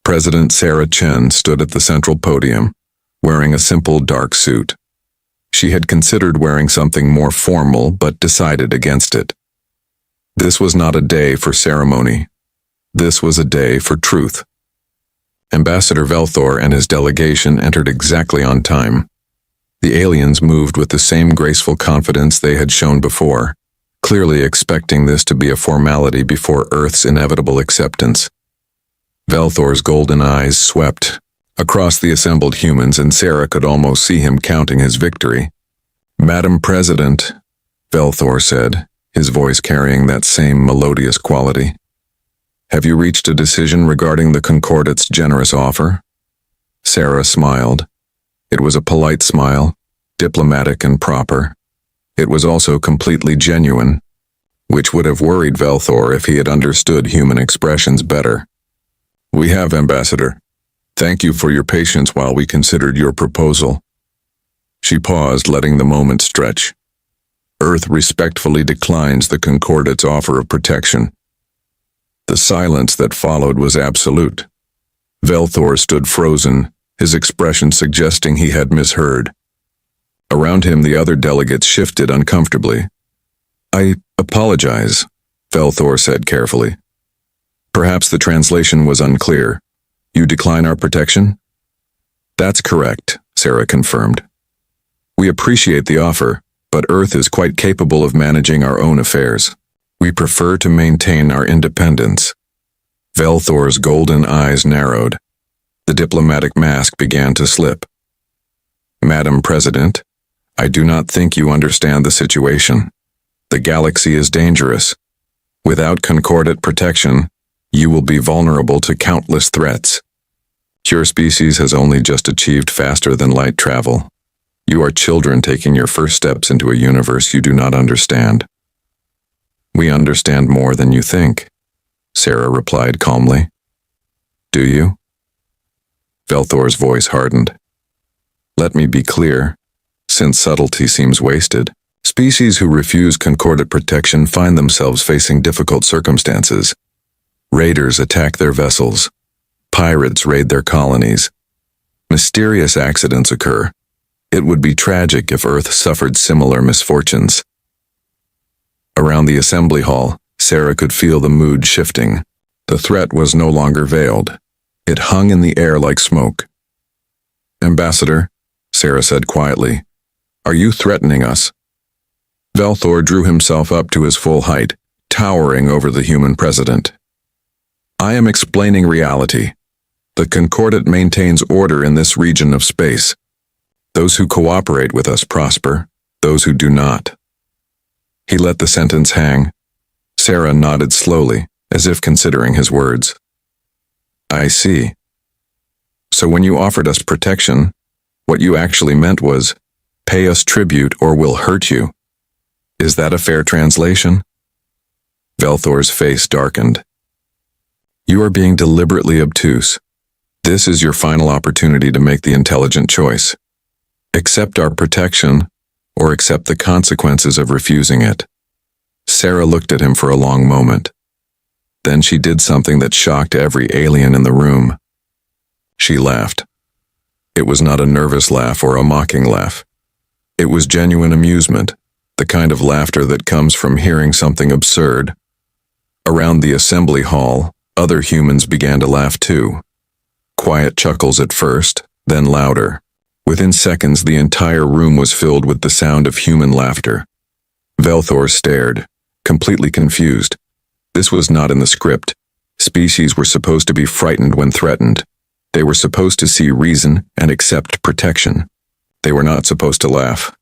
S1: President Sarah Chen stood at the central podium, wearing a simple dark suit. She had considered wearing something more formal but decided against it. This was not a day for ceremony. This was a day for truth. Ambassador Velthor and his delegation entered exactly on time. The aliens moved with the same graceful confidence they had shown before, clearly expecting this to be a formality before Earth's inevitable acceptance. Velthor's golden eyes swept across the assembled humans, and Sarah could almost see him counting his victory. Madam President, Velthor said, his voice carrying that same melodious quality. Have you reached a decision regarding the Concordat's generous offer? Sarah smiled. It was a polite smile, diplomatic and proper. It was also completely genuine, which would have worried Velthor if he had understood human expressions better. We have, Ambassador. Thank you for your patience while we considered your proposal. She paused, letting the moment stretch. Earth respectfully declines the Concordat's offer of protection. The silence that followed was absolute. Velthor stood frozen, his expression suggesting he had misheard. Around him, the other delegates shifted uncomfortably. I apologize, Velthor said carefully. Perhaps the translation was unclear. You decline our protection? That's correct, Sarah confirmed. We appreciate the offer, but Earth is quite capable of managing our own affairs. We prefer to maintain our independence. Velthor's golden eyes narrowed. The diplomatic mask began to slip. Madam President, I do not think you understand the situation. The galaxy is dangerous. Without concordant protection, you will be vulnerable to countless threats. Your species has only just achieved faster than light travel. You are children taking your first steps into a universe you do not understand. We understand more than you think, Sarah replied calmly. Do you? Velthor's voice hardened. Let me be clear, since subtlety seems wasted. Species who refuse concordant protection find themselves facing difficult circumstances. Raiders attack their vessels. Pirates raid their colonies. Mysterious accidents occur. It would be tragic if Earth suffered similar misfortunes. Around the assembly hall, Sarah could feel the mood shifting. The threat was no longer veiled. It hung in the air like smoke. Ambassador, Sarah said quietly, are you threatening us? Velthor drew himself up to his full height, towering over the human president. I am explaining reality. The Concordant maintains order in this region of space. Those who cooperate with us prosper, those who do not. He let the sentence hang. Sarah nodded slowly, as if considering his words. I see. So when you offered us protection, what you actually meant was, pay us tribute or we'll hurt you. Is that a fair translation? Velthor's face darkened. You are being deliberately obtuse. This is your final opportunity to make the intelligent choice. Accept our protection, or accept the consequences of refusing it. Sarah looked at him for a long moment. Then she did something that shocked every alien in the room. She laughed. It was not a nervous laugh or a mocking laugh. It was genuine amusement, the kind of laughter that comes from hearing something absurd. Around the assembly hall, other humans began to laugh too. Quiet chuckles at first, then louder. Within seconds, the entire room was filled with the sound of human laughter. Velthor stared, completely confused. This was not in the script. Species were supposed to be frightened when threatened. They were supposed to see reason and accept protection. They were not supposed to laugh.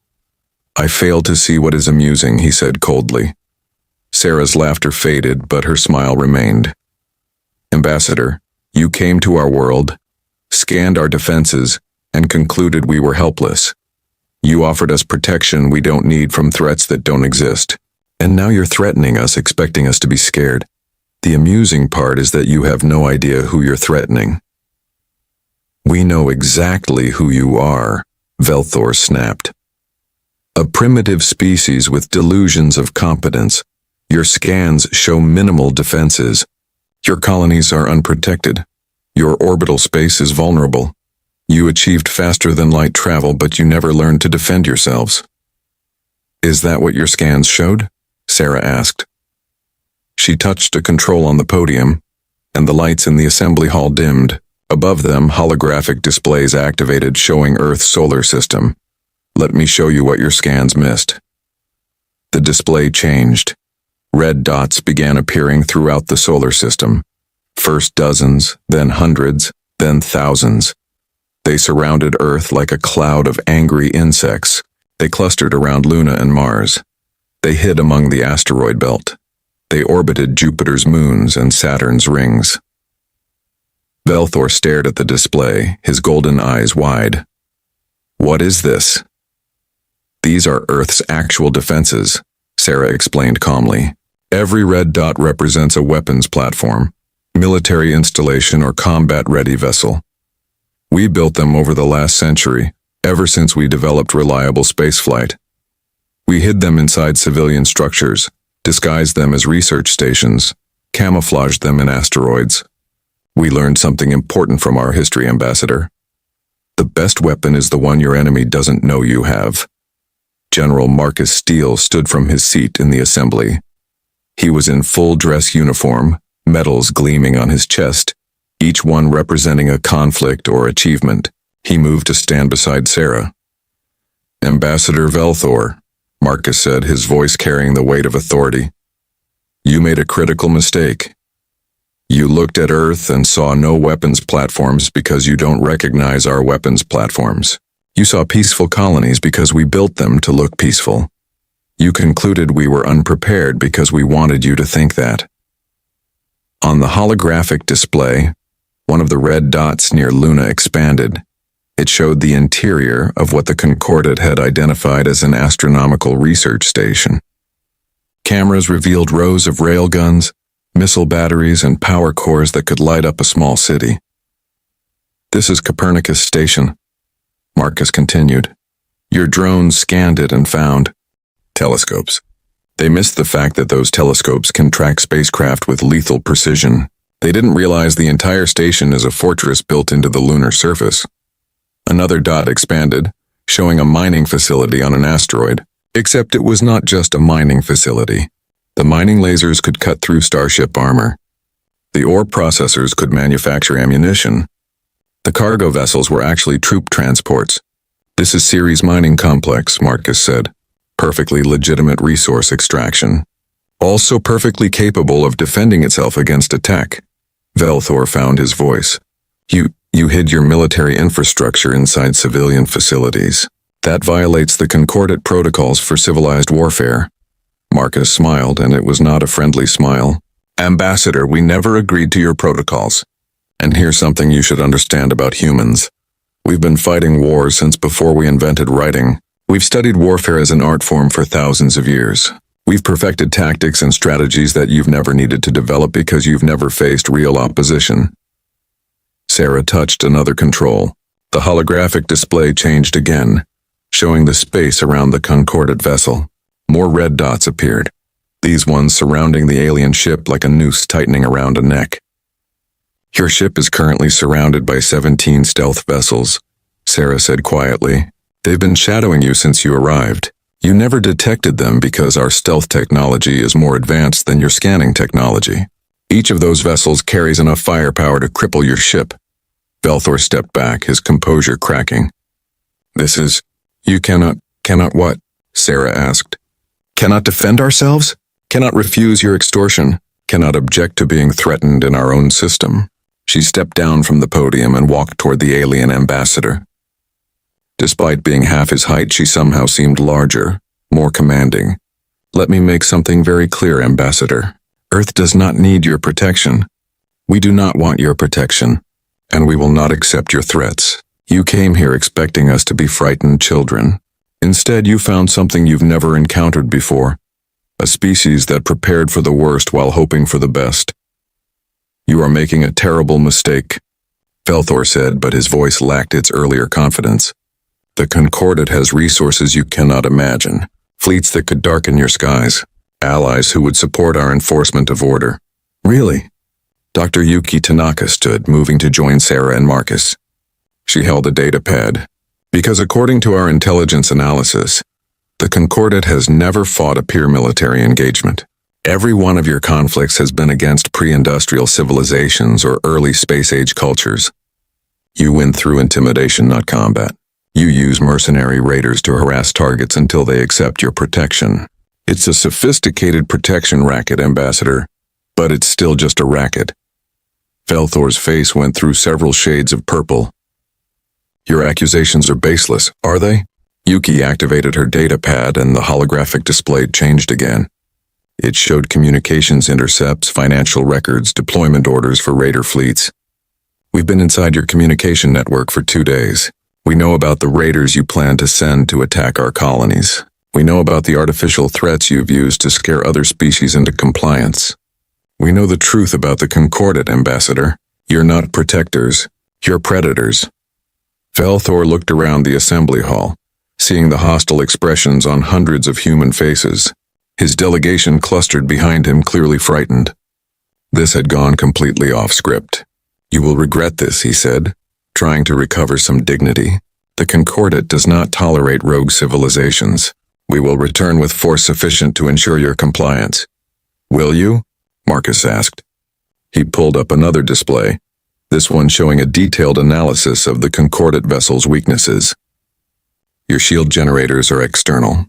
S1: I fail to see what is amusing, he said coldly. Sarah's laughter faded, but her smile remained. Ambassador, you came to our world, scanned our defenses, and concluded we were helpless. You offered us protection we don't need from threats that don't exist. And now you're threatening us, expecting us to be scared. The amusing part is that you have no idea who you're threatening. We know exactly who you are, Velthor snapped. A primitive species with delusions of competence. Your scans show minimal defenses. Your colonies are unprotected. Your orbital space is vulnerable. You achieved faster than light travel, but you never learned to defend yourselves. Is that what your scans showed? Sarah asked. She touched a control on the podium, and the lights in the assembly hall dimmed. Above them, holographic displays activated showing Earth's solar system. Let me show you what your scans missed. The display changed. Red dots began appearing throughout the solar system. First dozens, then hundreds, then thousands. They surrounded Earth like a cloud of angry insects. They clustered around Luna and Mars. They hid among the asteroid belt. They orbited Jupiter's moons and Saturn's rings. Velthor stared at the display, his golden eyes wide. What is this? These are Earth's actual defenses, Sarah explained calmly. Every red dot represents a weapons platform, military installation, or combat-ready vessel. We built them over the last century, ever since we developed reliable spaceflight. We hid them inside civilian structures, disguised them as research stations, camouflaged them in asteroids. We learned something important from our history, Ambassador. The best weapon is the one your enemy doesn't know you have. General Marcus Steele stood from his seat in the assembly. He was in full dress uniform, medals gleaming on his chest, each one representing a conflict or achievement. He moved to stand beside Sarah. Ambassador Velthor, Marcus said, his voice carrying the weight of authority. You made a critical mistake. You looked at Earth and saw no weapons platforms because you don't recognize our weapons platforms. You saw peaceful colonies because we built them to look peaceful. You concluded we were unprepared because we wanted you to think that. On the holographic display, one of the red dots near Luna expanded. It showed the interior of what the Concordat had identified as an astronomical research station. Cameras revealed rows of railguns, missile batteries, and power cores that could light up a small city. "This is Copernicus Station," Marcus continued. "Your drones scanned it and found telescopes. They missed the fact that those telescopes can track spacecraft with lethal precision. They didn't realize the entire station is a fortress built into the lunar surface." Another dot expanded, showing a mining facility on an asteroid, except it was not just a mining facility. The mining lasers could cut through starship armor. The ore processors could manufacture ammunition. The cargo vessels were actually troop transports. "This is Ceres Mining Complex," Marcus said. "Perfectly legitimate resource extraction. Also perfectly capable of defending itself against attack." Velthor found his voice. You hid your military infrastructure inside civilian facilities. That violates the Concordat protocols for civilized warfare." Marcus smiled, and it was not a friendly smile. "Ambassador, we never agreed to your protocols. And here's something you should understand about humans. We've been fighting wars since before we invented writing. We've studied warfare as an art form for thousands of years. We've perfected tactics and strategies that you've never needed to develop because you've never faced real opposition." Sarah touched another control. The holographic display changed again, showing the space around the Concordat vessel. More red dots appeared, these ones surrounding the alien ship like a noose tightening around a neck. "Your ship is currently surrounded by 17 stealth vessels," Sarah said quietly. "They've been shadowing you since you arrived. You never detected them because our stealth technology is more advanced than your scanning technology. Each of those vessels carries enough firepower to cripple your ship." Velthor stepped back, his composure cracking. "This is... You cannot what?" Sarah asked. "Cannot defend ourselves? Cannot refuse your extortion? Cannot object to being threatened in our own system?" She stepped down from the podium and walked toward the alien ambassador. Despite being half his height, she somehow seemed larger, more commanding. "Let me make something very clear, Ambassador. Earth does not need your protection. We do not want your protection, and we will not accept your threats. You came here expecting us to be frightened children. Instead, you found something you've never encountered before, a species that prepared for the worst while hoping for the best. You are making a terrible mistake," Velthor said, but his voice lacked its earlier confidence. "The Concordat has resources you cannot imagine, fleets that could darken your skies, allies who would support our enforcement of order." "Really?" Dr. Yuki Tanaka stood, moving to join Sarah and Marcus. She held a data pad. "Because according to our intelligence analysis, the Concordat has never fought a peer military engagement. Every one of your conflicts has been against pre-industrial civilizations or early space-age cultures. You win through intimidation, not combat. You use mercenary raiders to harass targets until they accept your protection. It's a sophisticated protection racket, Ambassador, but it's still just a racket." Velthor's face went through several shades of purple. "Your accusations are baseless, are they?" Yuki activated her data pad and the holographic display changed again. It showed communications intercepts, financial records, deployment orders for raider fleets. "We've been inside your communication network for 2 days. We know about the raiders you plan to send to attack our colonies. We know about the artificial threats you've used to scare other species into compliance. We know the truth about the Concordat, Ambassador. You're not protectors, you're predators." Velthor looked around the assembly hall, seeing the hostile expressions on hundreds of human faces. His delegation clustered behind him, clearly frightened. This had gone completely off script. "You will regret this," he said, trying to recover some dignity. "The Concordat does not tolerate rogue civilizations. We will return with force sufficient to ensure your compliance." "Will you?" Marcus asked. He pulled up another display, this one showing a detailed analysis of the Concordat vessel's weaknesses. "Your shield generators are external.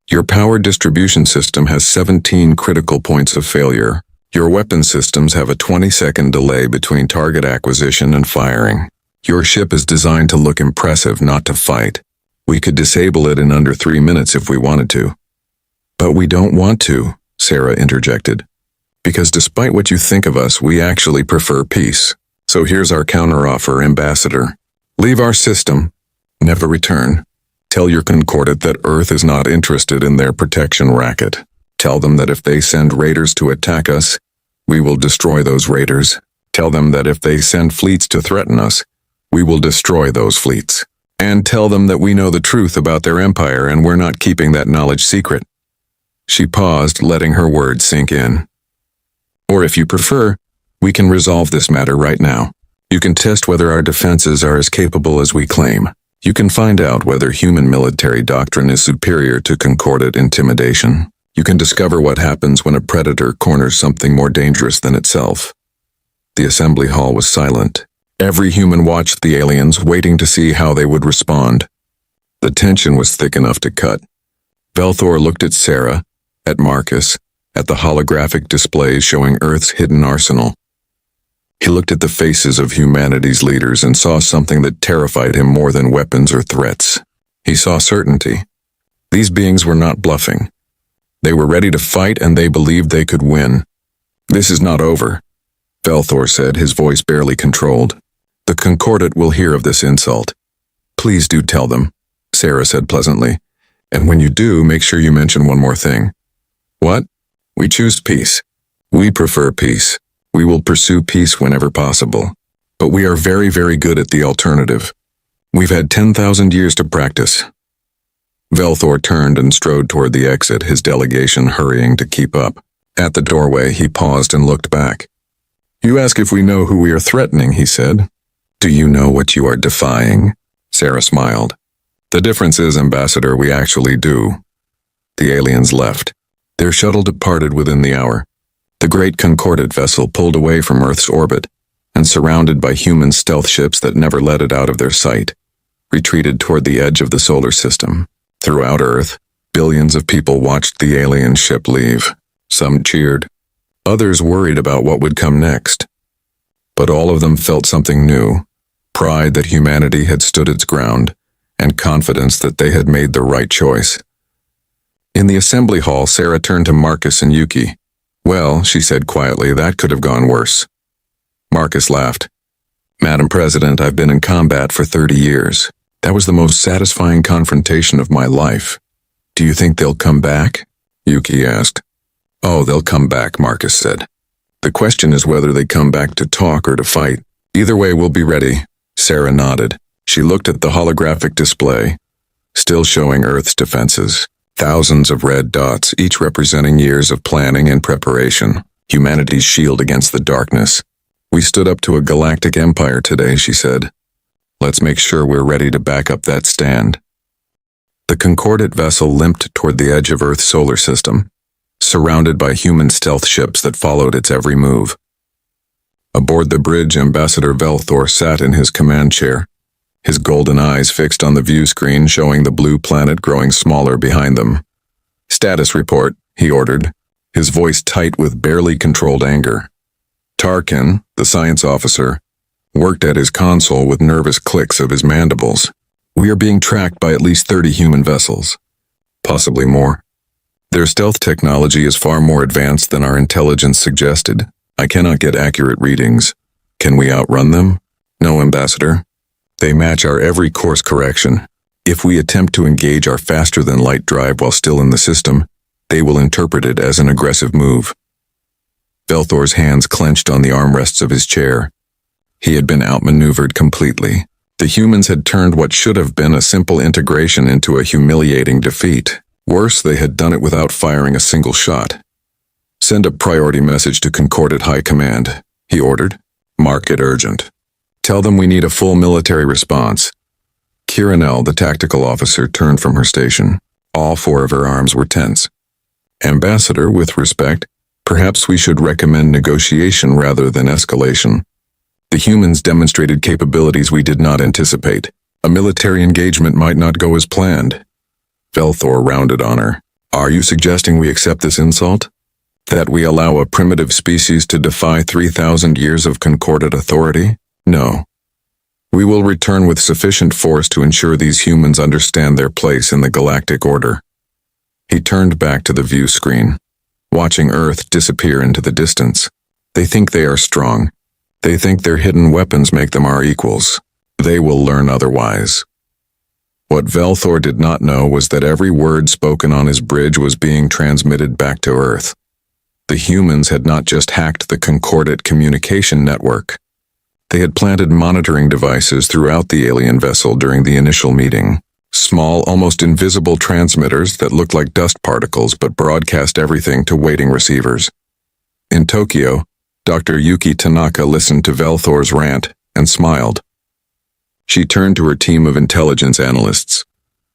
S1: Your power distribution system has 17 critical points of failure. Your weapon systems have a 20-second delay between target acquisition and firing. Your ship is designed to look impressive, not to fight. We could disable it in under 3 minutes if we wanted to." But we don't want to, Sarah interjected. Because despite what you think of us, we actually prefer peace. So here's our counteroffer, Ambassador. Leave our system. Never return. Tell your concordate that Earth is not interested in their protection racket. Tell them that if they send raiders to attack us, we will destroy those raiders. Tell them that if they send fleets to threaten us, we will destroy those fleets. And tell them that we know the truth about their empire and we're not keeping that knowledge secret. She paused, letting her words sink in. Or if you prefer, we can resolve this matter right now. You can test whether our defenses are as capable as we claim. You can find out whether human military doctrine is superior to concordate intimidation. You can discover what happens when a predator corners something more dangerous than itself. The assembly hall was silent. Every human watched the aliens, waiting to see how they would respond. The tension was thick enough to cut. Velthor looked at Sarah, at Marcus, at the holographic displays showing Earth's hidden arsenal. He looked at the faces of humanity's leaders and saw something that terrified him more than weapons or threats. He saw certainty. These beings were not bluffing. They were ready to fight and they believed they could win. This is not over, Velthor said, his voice barely controlled. The concordate will hear of this insult. Please do tell them, Sarah said pleasantly. And when you do, make sure you mention one more thing. What? We choose peace. We prefer peace. We will pursue peace whenever possible. But we are very, very good at the alternative. We've had 10,000 years to practice. Velthor turned and strode toward the exit, his delegation hurrying to keep up. At the doorway, he paused and looked back. You ask if we know who we are threatening, he said. Do you know what you are defying? Sarah smiled. The difference is, Ambassador, we actually do. The aliens left. Their shuttle departed within the hour. The great concordate vessel pulled away from Earth's orbit, and surrounded by human stealth ships that never let it out of their sight, retreated toward the edge of the solar system. Throughout Earth, billions of people watched the alien ship leave. Some cheered. Others worried about what would come next. But all of them felt something new, pride that humanity had stood its ground, and confidence that they had made the right choice. In the assembly hall, Sarah turned to Marcus and Yuki. Well, she said quietly, that could have gone worse. Marcus laughed. Madam President, I've been in combat for 30 years. That was the most satisfying confrontation of my life. Do you think they'll come back? Yuki asked. Oh, they'll come back, Marcus said. The question is whether they come back to talk or to fight. Either way, we'll be ready. Sarah nodded. She looked at the holographic display, still showing Earth's defenses. Thousands of red dots, each representing years of planning and preparation. Humanity's shield against the darkness. We stood up to a galactic empire today, she said. Let's make sure we're ready to back up that stand. The concordate vessel limped toward the edge of Earth's solar system, surrounded by human stealth ships that followed its every move. Aboard the bridge, Ambassador Velthor sat in his command chair, his golden eyes fixed on the view screen showing the blue planet growing smaller behind them. Status report, he ordered, his voice tight with barely controlled anger. Tarkin, the science officer, worked at his console with nervous clicks of his mandibles. We are being tracked by at least 30 human vessels. Possibly more. Their stealth technology is far more advanced than our intelligence suggested. I cannot get accurate readings. Can we outrun them? No, Ambassador. They match our every course correction. If we attempt to engage our faster-than-light drive while still in the system, they will interpret it as an aggressive move. Velthor's hands clenched on the armrests of his chair. He had been outmaneuvered completely. The humans had turned what should have been a simple integration into a humiliating defeat. Worse, they had done it without firing a single shot. Send a priority message to Concordate High Command, he ordered. Mark it urgent. Tell them we need a full military response. Kiranel, the tactical officer, turned from her station. All four of her arms were tense. Ambassador, with respect, perhaps we should recommend negotiation rather than escalation. The humans demonstrated capabilities we did not anticipate. A military engagement might not go as planned. Velthor rounded on her. Are you suggesting we accept this insult? That we allow a primitive species to defy 3,000 years of concordate authority? No. We will return with sufficient force to ensure these humans understand their place in the galactic order. He turned back to the view screen, watching Earth disappear into the distance. They think they are strong. They think their hidden weapons make them our equals. They will learn otherwise. What Velthor did not know was that every word spoken on his bridge was being transmitted back to Earth. The humans had not just hacked the Concordate communication network. They had planted monitoring devices throughout the alien vessel during the initial meeting. Small, almost invisible transmitters that looked like dust particles but broadcast everything to waiting receivers. In Tokyo, Dr. Yuki Tanaka listened to Velthor's rant and smiled. She turned to her team of intelligence analysts.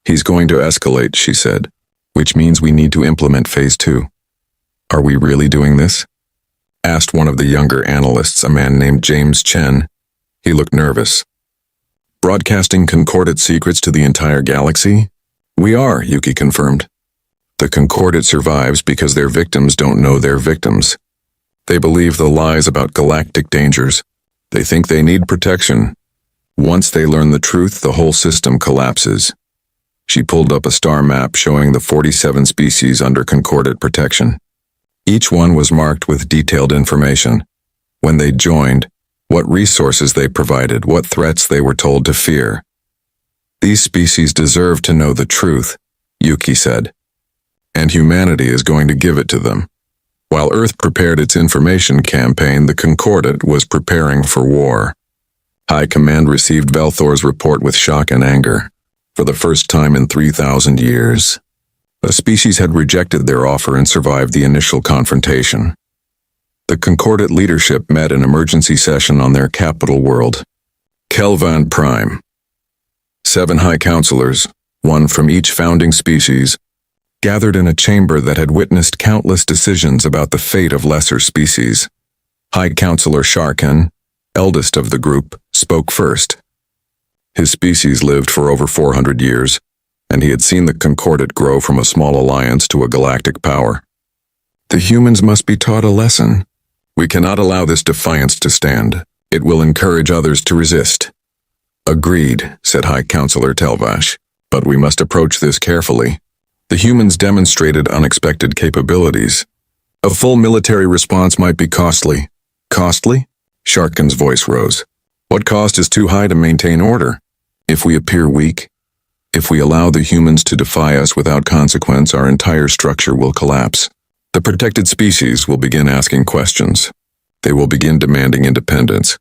S1: "He's going to escalate," she said, "which means we need to implement Phase 2. "Are we really doing this?" asked one of the younger analysts, a man named James Chen. He looked nervous. "Broadcasting Concordate secrets to the entire galaxy?" "We are," Yuki confirmed. "The Concordate survives because their victims don't know they're victims. They believe the lies about galactic dangers. They think they need protection. Once they learn the truth, the whole system collapses." She pulled up a star map showing the 47 species under Concordate protection. Each one was marked with detailed information. When they joined, what resources they provided, what threats they were told to fear. "These species deserve to know the truth," Yuki said. "And humanity is going to give it to them." While Earth prepared its information campaign, the Concordate was preparing for war. High Command received Velthor's report with shock and anger. For the first time in 3,000 years, a species had rejected their offer and survived the initial confrontation. The Concordate leadership met an emergency session on their capital world, Kelvan Prime. 7 high counselors, one from each founding species, gathered in a chamber that had witnessed countless decisions about the fate of lesser species. High Counselor Sharkan, eldest of the group, spoke first. His species lived for over 400 years, and he had seen the Concordate grow from a small alliance to a galactic power. "The humans must be taught a lesson. We cannot allow this defiance to stand. It will encourage others to resist." "Agreed," said High Counselor Telvash, "but we must approach this carefully. The humans demonstrated unexpected capabilities. A full military response might be costly." "Costly?" Sharkan's voice rose. "What cost is too high to maintain order? If we appear weak, if we allow the humans to defy us without consequence, our entire structure will collapse. The protected species will begin asking questions. They will begin demanding independence.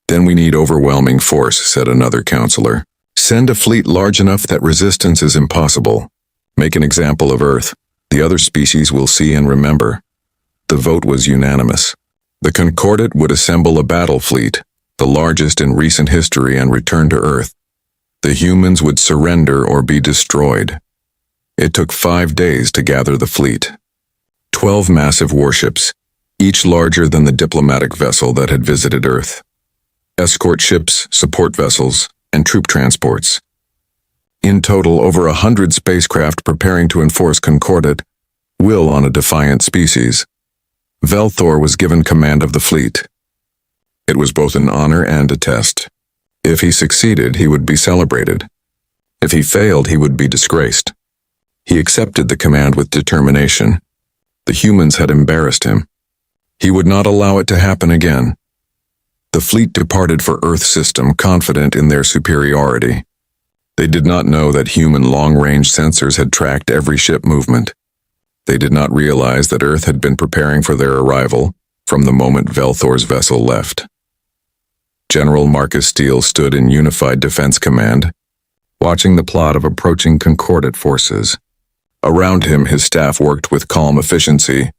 S1: Then we need overwhelming force," said another counselor. "Send a fleet large enough that resistance is impossible. Make an example of Earth. The other species will see and remember." The vote was unanimous. The Concordate would assemble a battle fleet, the largest in recent history, and return to Earth. The humans would surrender or be destroyed. It took 5 days to gather the fleet. 12 massive warships, each larger than the diplomatic vessel that had visited Earth. Escort ships, support vessels, and troop transports. In total, over 100 spacecraft preparing to enforce Concordate will on a defiant species. Velthor was given command of the fleet. It was both an honor and a test. If he succeeded, he would be celebrated. If he failed, he would be disgraced. He accepted the command with determination. The humans had embarrassed him. He would not allow it to happen again. The fleet departed for Earth system, confident in their superiority. They did not know that human long-range sensors had tracked every ship movement. They did not realize that Earth had been preparing for their arrival from the moment Velthor's vessel left. General Marcus Steele stood in Unified Defense Command, watching the plot of approaching Concordate forces. Around him, his staff worked with calm efficiency.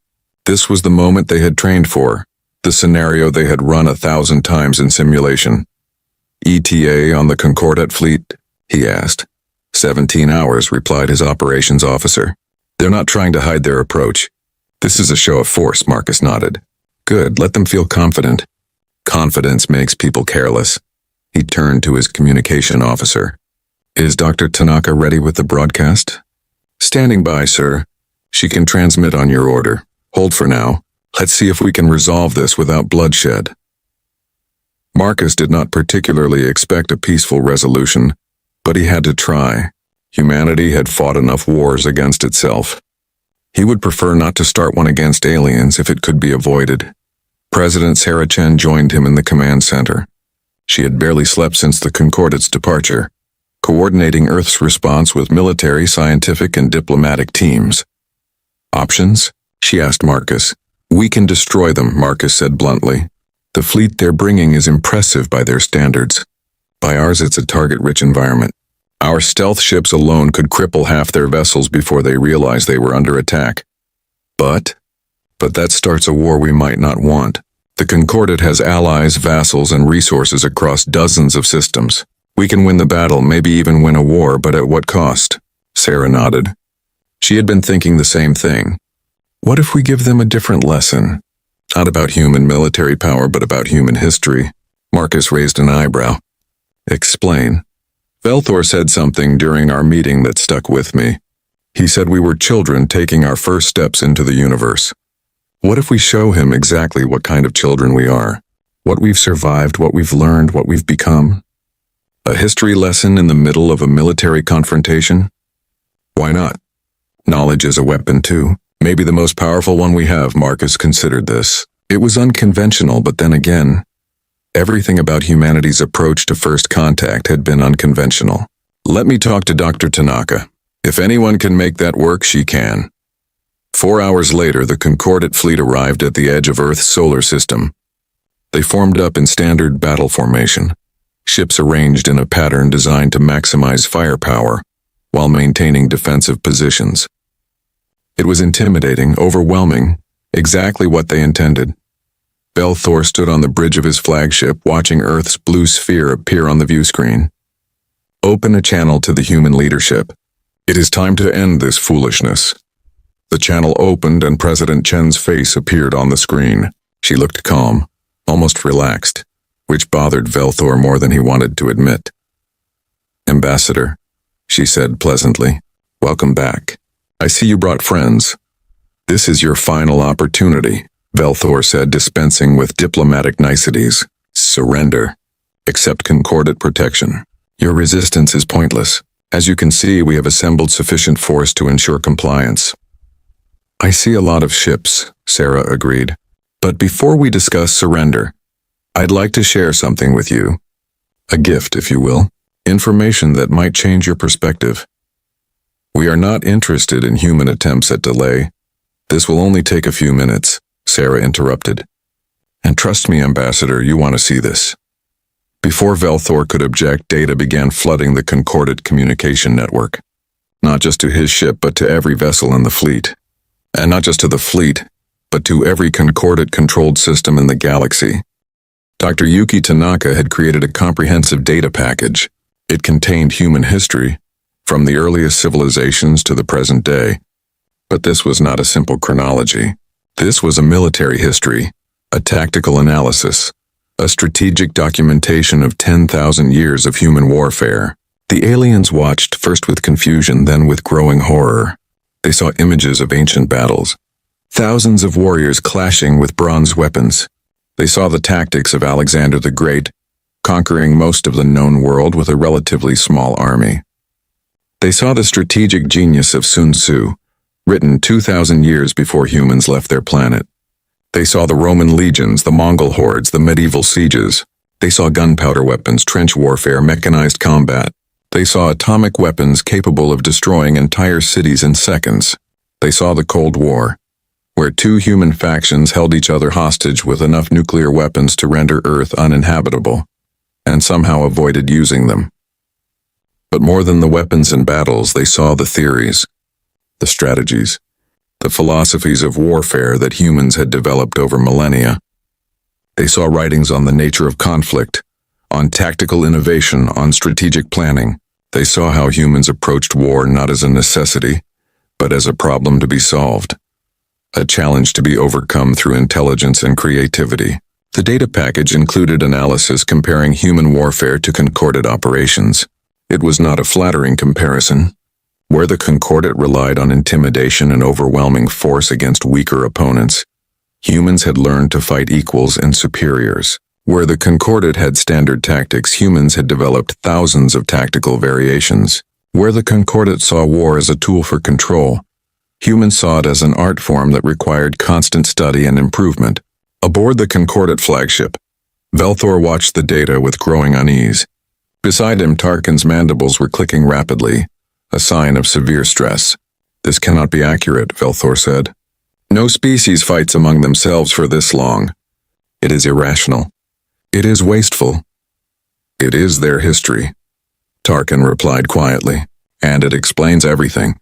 S1: This was the moment they had trained for, the scenario they had run 1,000 times in simulation. "ETA on the Concordate fleet?" he asked. 17 hours, replied his operations officer. "They're not trying to hide their approach. This is a show of force," Marcus nodded. "Good, let them feel confident." "Confidence makes people careless." He turned to his communication officer. "Is Dr. Tanaka ready with the broadcast?" "Standing by, sir. She can transmit on your order. Hold for now. Let's see if we can resolve this without bloodshed." Marcus did not particularly expect a peaceful resolution, but he had to try. Humanity had fought enough wars against itself. He would prefer not to start one against aliens if it could be avoided. President Sarah Chen joined him in the command center. She had barely slept since the Concordate's departure, coordinating Earth's response with military, scientific, and diplomatic teams. Options? She asked Marcus. We can destroy them, Marcus said bluntly. The fleet they're bringing is impressive by their standards. By ours, it's a target-rich environment. Our stealth ships alone could cripple half their vessels before they realize they were under attack. But that starts a war we might not want. The Concordate has allies, vassals, and resources across dozens of systems. We can win the battle, maybe even win a war, but at what cost? Sarah nodded. She had been thinking the same thing. What if we give them a different lesson? Not about human military power, but about human history. Marcus raised an eyebrow. Explain. Velthor said something during our meeting that stuck with me. He said we were children taking our first steps into the universe. What if we show him exactly what kind of children we are? What we've survived, what we've learned, what we've become? A history lesson in the middle of a military confrontation? Why not? Knowledge is a weapon too. Maybe the most powerful one we have. Marcus considered this. It was unconventional, but then again, everything about humanity's approach to first contact had been unconventional. Let me talk to Dr. Tanaka. If anyone can make that work, she can. 4 hours later, the Concordate fleet arrived at the edge of Earth's solar system. They formed up in standard battle formation, ships arranged in a pattern designed to maximize firepower while maintaining defensive positions. It was intimidating, overwhelming, exactly what they intended. Velthor stood on the bridge of his flagship, watching Earth's blue sphere appear on the view screen. Open a channel to the human leadership. It is time to end this foolishness. The channel opened and President Chen's face appeared on the screen. She looked calm, almost relaxed, which bothered Velthor more than he wanted to admit. Ambassador, she said pleasantly, welcome back. I see you brought friends. This is your final opportunity, Velthor said, dispensing with diplomatic niceties. Surrender. Accept Concordate protection. Your resistance is pointless. As you can see, we have assembled sufficient force to ensure compliance. I see a lot of ships, Sarah agreed. But before we discuss surrender, I'd like to share something with you. A gift, if you will. Information that might change your perspective. We are not interested in human attempts at delay. This will only take a few minutes, Sarah interrupted. And trust me, Ambassador, you want to see this. Before Velthor could object, data began flooding the Concordate communication network. Not just to his ship, but to every vessel in the fleet. And not just to the fleet, but to every Concordate-controlled system in the galaxy. Dr. Yuki Tanaka had created a comprehensive data package. It contained human history, from the earliest civilizations to the present day. But this was not a simple chronology. This was a military history, a tactical analysis, a strategic documentation of 10,000 years of human warfare. The aliens watched, first with confusion, then with growing horror. They saw images of ancient battles, thousands of warriors clashing with bronze weapons. They saw the tactics of Alexander the Great, conquering most of the known world with a relatively small army. They saw the strategic genius of Sun Tzu, written 2,000 years before humans left their planet. They saw the Roman legions, the Mongol hordes, the medieval sieges. They saw gunpowder weapons, trench warfare, mechanized combat. They saw atomic weapons capable of destroying entire cities in seconds. They saw the Cold War, where two human factions held each other hostage with enough nuclear weapons to render Earth uninhabitable, and somehow avoided using them. But more than the weapons and battles, they saw the theories, the strategies, the philosophies of warfare that humans had developed over millennia. They saw writings on the nature of conflict, on tactical innovation, on strategic planning. They saw how humans approached war not as a necessity, but as a problem to be solved, a challenge to be overcome through intelligence and creativity. The data package included analysis comparing human warfare to Concordate operations. It was not a flattering comparison. Where the Concordate relied on intimidation and overwhelming force against weaker opponents, humans had learned to fight equals and superiors. Where the Concordate had standard tactics, humans had developed thousands of tactical variations. Where the Concordat saw war as a tool for control, humans saw it as an art form that required constant study and improvement. Aboard the Concordat flagship, Velthor watched the data with growing unease. Beside him, Tarkin's mandibles were clicking rapidly, a sign of severe stress. "This cannot be accurate," Velthor said. "No species fights among themselves for this long. It is irrational. It is wasteful. It is their history," Tarkin replied quietly, "and it explains everything.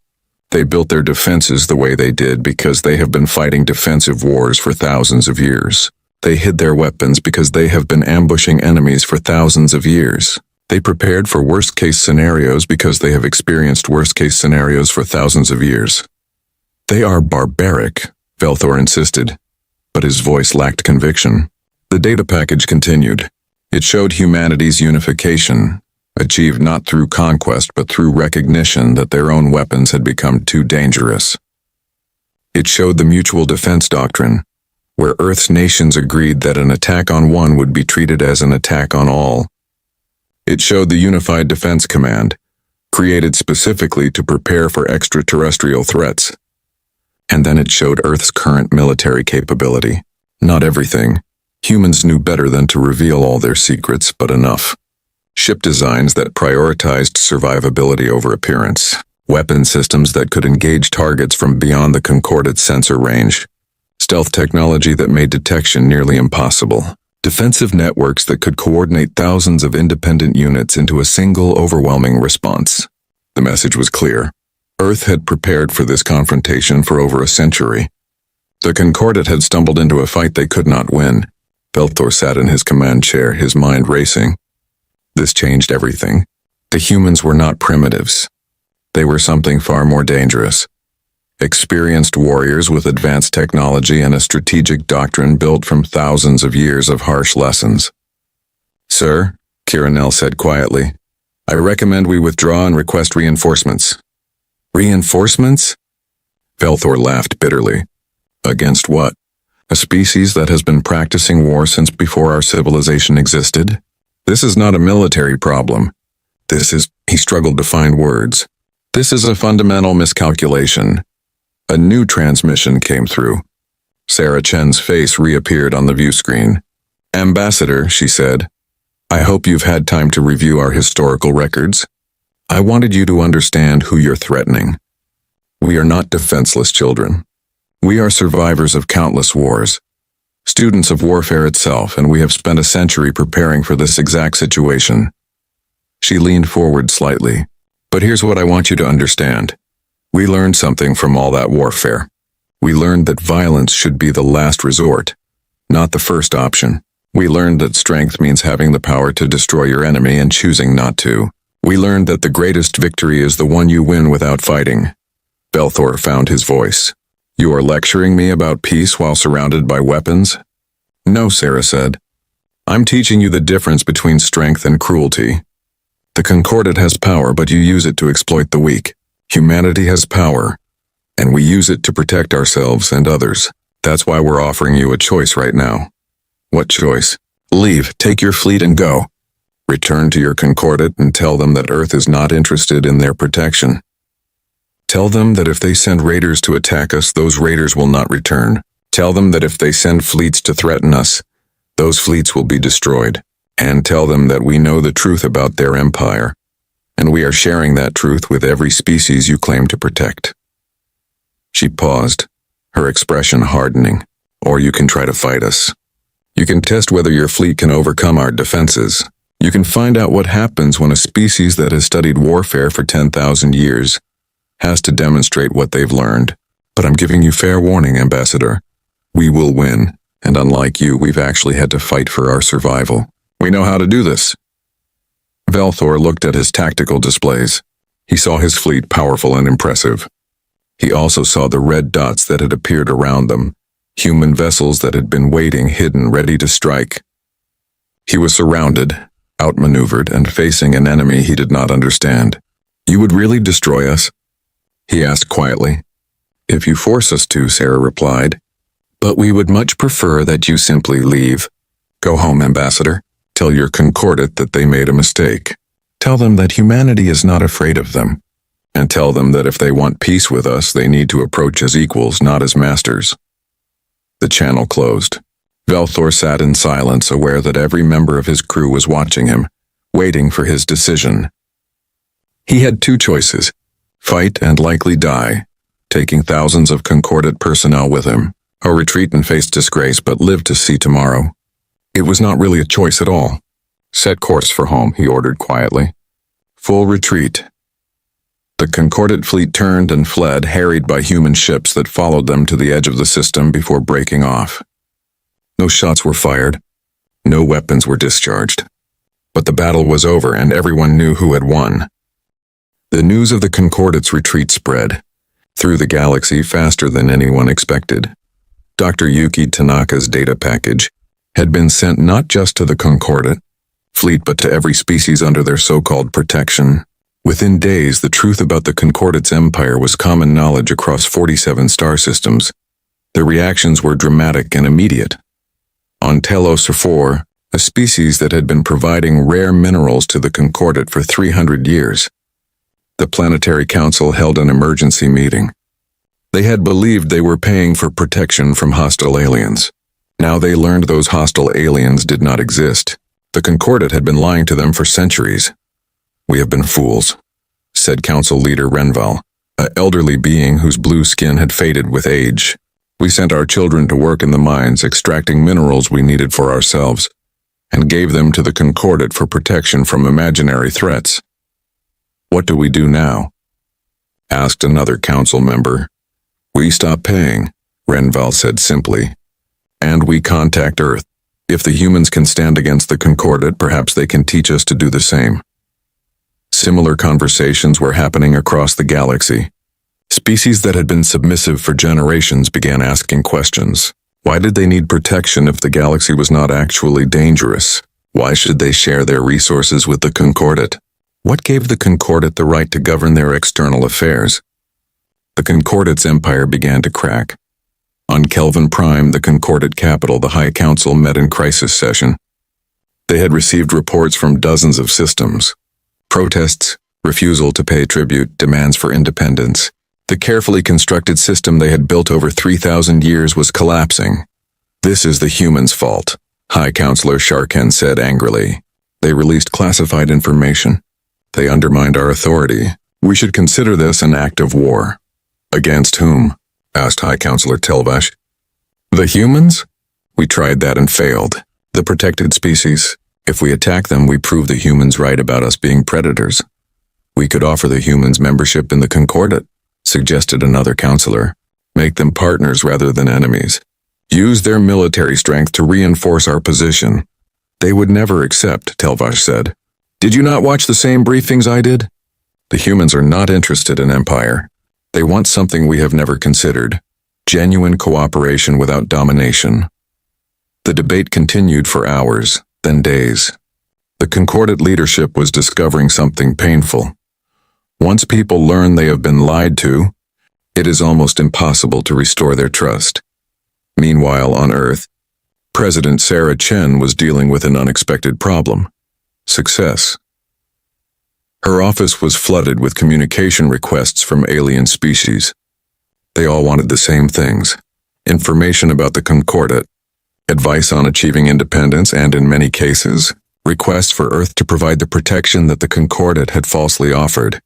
S1: They built their defenses the way they did because they have been fighting defensive wars for thousands of years. They hid their weapons because they have been ambushing enemies for thousands of years. They prepared for worst-case scenarios because they have experienced worst-case scenarios for thousands of years." "They are barbaric," Velthor insisted, but his voice lacked conviction. The data package continued. It showed humanity's unification, achieved not through conquest but through recognition that their own weapons had become too dangerous. It showed the mutual defense doctrine, where Earth's nations agreed that an attack on one would be treated as an attack on all. It showed the Unified Defense Command, created specifically to prepare for extraterrestrial threats. And then it showed Earth's current military capability. Not everything. Humans knew better than to reveal all their secrets, but enough. Ship designs that prioritized survivability over appearance. Weapon systems that could engage targets from beyond the Concordat's sensor range. Stealth technology that made detection nearly impossible. Defensive networks that could coordinate thousands of independent units into a single overwhelming response. The message was clear. Earth had prepared for this confrontation for over a century. The Concordat had stumbled into a fight they could not win. Velthor sat in his command chair, his mind racing. This changed everything. The humans were not primitives. They were something far more dangerous. Experienced warriors with advanced technology and a strategic doctrine built from thousands of years of harsh lessons. "Sir," Kiranel said quietly, "I recommend we withdraw and request reinforcements." "Reinforcements?" Velthor laughed bitterly. "Against what? A species that has been practicing war since before our civilization existed? This is not a military problem. This is," he struggled to find words. "This is a fundamental miscalculation." A new transmission came through. Sarah Chen's face reappeared on the view screen. "Ambassador," she said, "I hope you've had time to review our historical records. I wanted you to understand who you're threatening. We are not defenseless children. We are survivors of countless wars, students of warfare itself, and we have spent a century preparing for this exact situation." She leaned forward slightly. "But here's what I want you to understand. We learned something from all that warfare. We learned that violence should be the last resort, not the first option. We learned that strength means having the power to destroy your enemy and choosing not to. We learned that the greatest victory is the one you win without fighting." Velthor found his voice. "You are lecturing me about peace while surrounded by weapons?" "No," Sarah said. "I'm teaching you the difference between strength and cruelty. The Concordat has power, but you use it to exploit the weak. Humanity has power, and we use it to protect ourselves and others. That's why we're offering you a choice right now." "What choice?" "Leave, take your fleet and go. Return to your Concordat and tell them that Earth is not interested in their protection. Tell them that if they send raiders to attack us, those raiders will not return. Tell them that if they send fleets to threaten us, those fleets will be destroyed. And tell them that we know the truth about their empire, and we are sharing that truth with every species you claim to protect." She paused, her expression hardening. "Or you can try to fight us. You can test whether your fleet can overcome our defenses. You can find out what happens when a species that has studied warfare for 10,000 years has to demonstrate what they've learned. But I'm giving you fair warning, Ambassador. We will win, and unlike you, we've actually had to fight for our survival. We know how to do this." Velthor looked at his tactical displays. He saw his fleet powerful and impressive. He also saw the red dots that had appeared around them, human vessels that had been waiting, hidden, ready to strike. He was surrounded, outmaneuvered, and facing an enemy he did not understand. "You would really destroy us?" he asked quietly. "If you force us to," Sarah replied. "But we would much prefer that you simply leave. Go home, Ambassador. Tell your Concordat that they made a mistake. Tell them that humanity is not afraid of them, and tell them that if they want peace with us, they need to approach as equals, not as masters." The channel closed. Velthor sat in silence, aware that every member of his crew was watching him, waiting for his decision. He had two choices: fight and likely die, taking thousands of Concordat personnel with him, or retreat and face disgrace but live to see tomorrow. It was not really a choice at all. "Set course for home," he ordered quietly. "Full retreat." The Concordat fleet turned and fled, harried by human ships that followed them to the edge of the system before breaking off. No shots were fired. No weapons were discharged. But the battle was over and everyone knew who had won. The news of the Concordat's retreat spread through the galaxy faster than anyone expected. Dr. Yuki Tanaka's data package had been sent not just to the Concordat fleet but to every species under their so-called protection. Within days, the truth about the Concordat's empire was common knowledge across 47 star systems. The reactions were dramatic and immediate. On Telos 4, a species that had been providing rare minerals to the Concordat for 300 years, the Planetary Council held an emergency meeting. They had believed they were paying for protection from hostile aliens. Now they learned those hostile aliens did not exist. The Concordat had been lying to them for centuries. "We have been fools," said Council Leader Renval, an elderly being whose blue skin had faded with age. "We sent our children to work in the mines, extracting minerals we needed for ourselves, and gave them to the Concordat for protection from imaginary threats. What do we do now?" asked another council member. "We stop paying," Renval said simply, "and we contact Earth. If the humans can stand against the Concordat, perhaps they can teach us to do the same." Similar conversations were happening across the galaxy. Species that had been submissive for generations began asking questions. Why did they need protection if the galaxy was not actually dangerous? Why should they share their resources with the Concordat? What gave the Concordat the right to govern their external affairs? The Concordat's empire began to crack. On Kelvin Prime, the Concordat capital, the High Council met in crisis session. They had received reports from dozens of systems. Protests, refusal to pay tribute, demands for independence. The carefully constructed system they had built over 3,000 years was collapsing. "This is the humans' fault," High Councilor Sharken said angrily. "They released classified information. They undermined our authority. We should consider this an act of war." "Against whom?" asked High Councilor Telvash. "The humans? We tried that and failed. The protected species. If we attack them, we prove the humans right about us being predators. We could offer the humans membership in the Concordat," suggested another councilor. "Make them partners rather than enemies. Use their military strength to reinforce our position." "They would never accept," Telvash said. "Did you not watch the same briefings I did? The humans are not interested in empire. They want something we have never considered: genuine cooperation without domination." The debate continued for hours, then days. The Concordat leadership was discovering something painful. Once people learn they have been lied to, it is almost impossible to restore their trust. Meanwhile, on Earth, President Sarah Chen was dealing with an unexpected problem: success. Her office was flooded with communication requests from alien species. They all wanted the same things: information about the Concordat, advice on achieving independence, and in many cases, requests for Earth to provide the protection that the Concordat had falsely offered.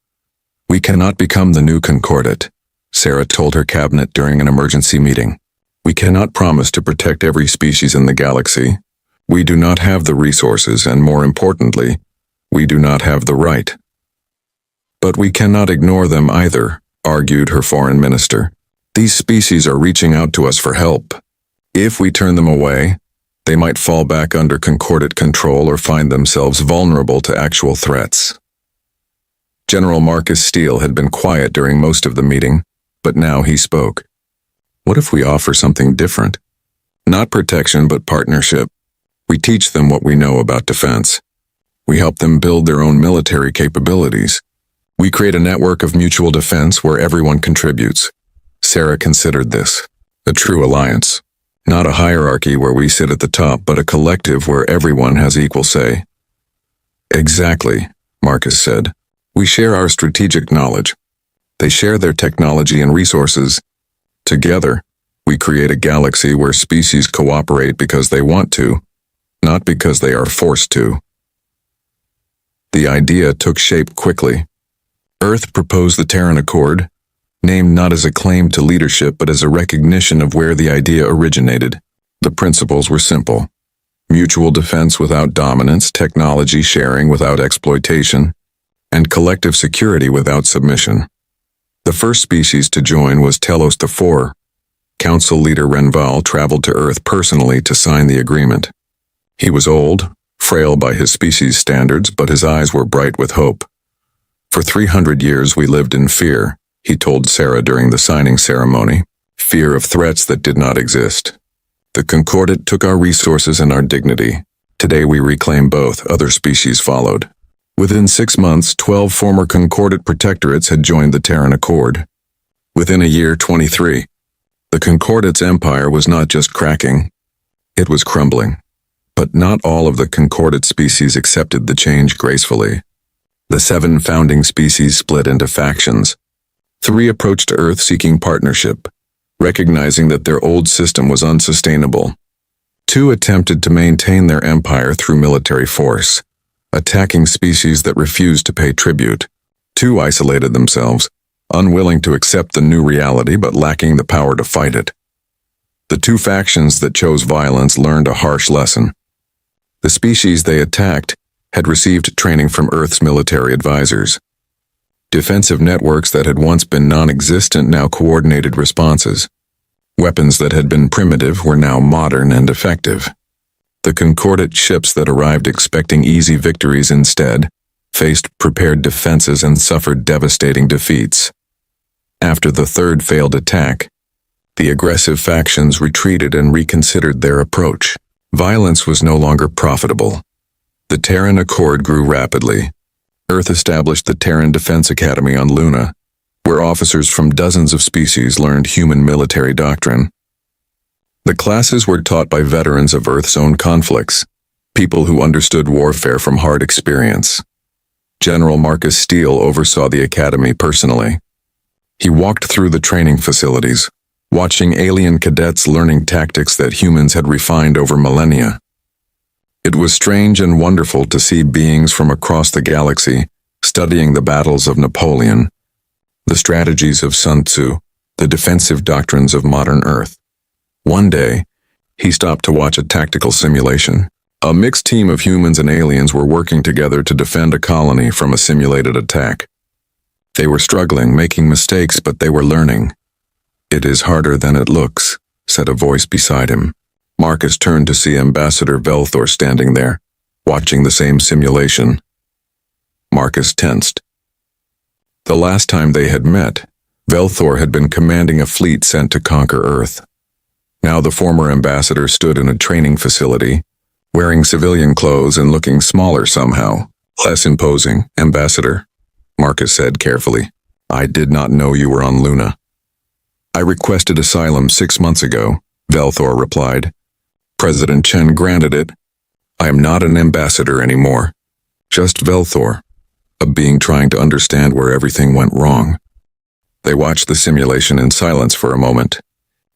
S1: "We cannot become the new Concordat," Sarah told her cabinet during an emergency meeting. "We cannot promise to protect every species in the galaxy. We do not have the resources, and more importantly, we do not have the right." "But we cannot ignore them either," argued her foreign minister. "These species are reaching out to us for help. If we turn them away, they might fall back under Concordat control or find themselves vulnerable to actual threats." General Marcus Steele had been quiet during most of the meeting, but now he spoke. "What if we offer something different? Not protection, but partnership. We teach them what we know about defense. We help them build their own military capabilities. We create a network of mutual defense where everyone contributes." Sarah considered this a true alliance. Not a hierarchy where we sit at the top, but a collective where everyone has equal say. "Exactly," Marcus said. We share our strategic knowledge. They share their technology and resources. Together, we create a galaxy where species cooperate because they want to, not because they are forced to. The idea took shape quickly. Earth proposed the Terran Accord, named not as a claim to leadership but as a recognition of where the idea originated. The principles were simple. Mutual defense without dominance, technology sharing without exploitation, and collective security without submission. The first species to join was Telos IV. Council leader Renval traveled to Earth personally to sign the agreement. He was old, frail by his species' standards, but his eyes were bright with hope. For 300 years we lived in fear, he told Sarah during the signing ceremony. Fear of threats that did not exist. The Concordat took our resources and our dignity. Today we reclaim both. Other species followed. Within 6 months, 12 former Concordat protectorates had joined the Terran Accord. Within a year, 23. The Concordat's empire was not just cracking, it was crumbling. But not all of the Concordat species accepted the change gracefully. The 7 founding species split into factions. 3 approached Earth seeking partnership, recognizing that their old system was unsustainable. 2 attempted to maintain their empire through military force, attacking species that refused to pay tribute. 2 isolated themselves, unwilling to accept the new reality but lacking the power to fight it. The 2 factions that chose violence learned a harsh lesson. The species they attacked had received training from Earth's military advisors. Defensive networks that had once been non-existent now coordinated responses. Weapons that had been primitive were now modern and effective. The Concordat ships that arrived expecting easy victories instead faced prepared defenses and suffered devastating defeats. After the 3rd failed attack, the aggressive factions retreated and reconsidered their approach. Violence was no longer profitable. The Terran Accord grew rapidly. Earth established the Terran Defense Academy on Luna, where officers from dozens of species learned human military doctrine. The classes were taught by veterans of Earth's own conflicts, people who understood warfare from hard experience. General Marcus Steele oversaw the academy personally. He walked through the training facilities, watching alien cadets learning tactics that humans had refined over millennia. It was strange and wonderful to see beings from across the galaxy studying the battles of Napoleon, the strategies of Sun Tzu, the defensive doctrines of modern Earth. One day, he stopped to watch a tactical simulation. A mixed team of humans and aliens were working together to defend a colony from a simulated attack. They were struggling, making mistakes, but they were learning. "It is harder than it looks," said a voice beside him. Marcus turned to see Ambassador Velthor standing there, watching the same simulation. Marcus tensed. The last time they had met, Velthor had been commanding a fleet sent to conquer Earth. Now the former ambassador stood in a training facility, wearing civilian clothes and looking smaller somehow. "Less imposing, Ambassador," Marcus said carefully. "I did not know you were on Luna." "I requested asylum 6 months ago," Velthor replied. "President Chen granted it. I am not an ambassador anymore. Just Velthor, a being trying to understand where everything went wrong." They watched the simulation in silence for a moment.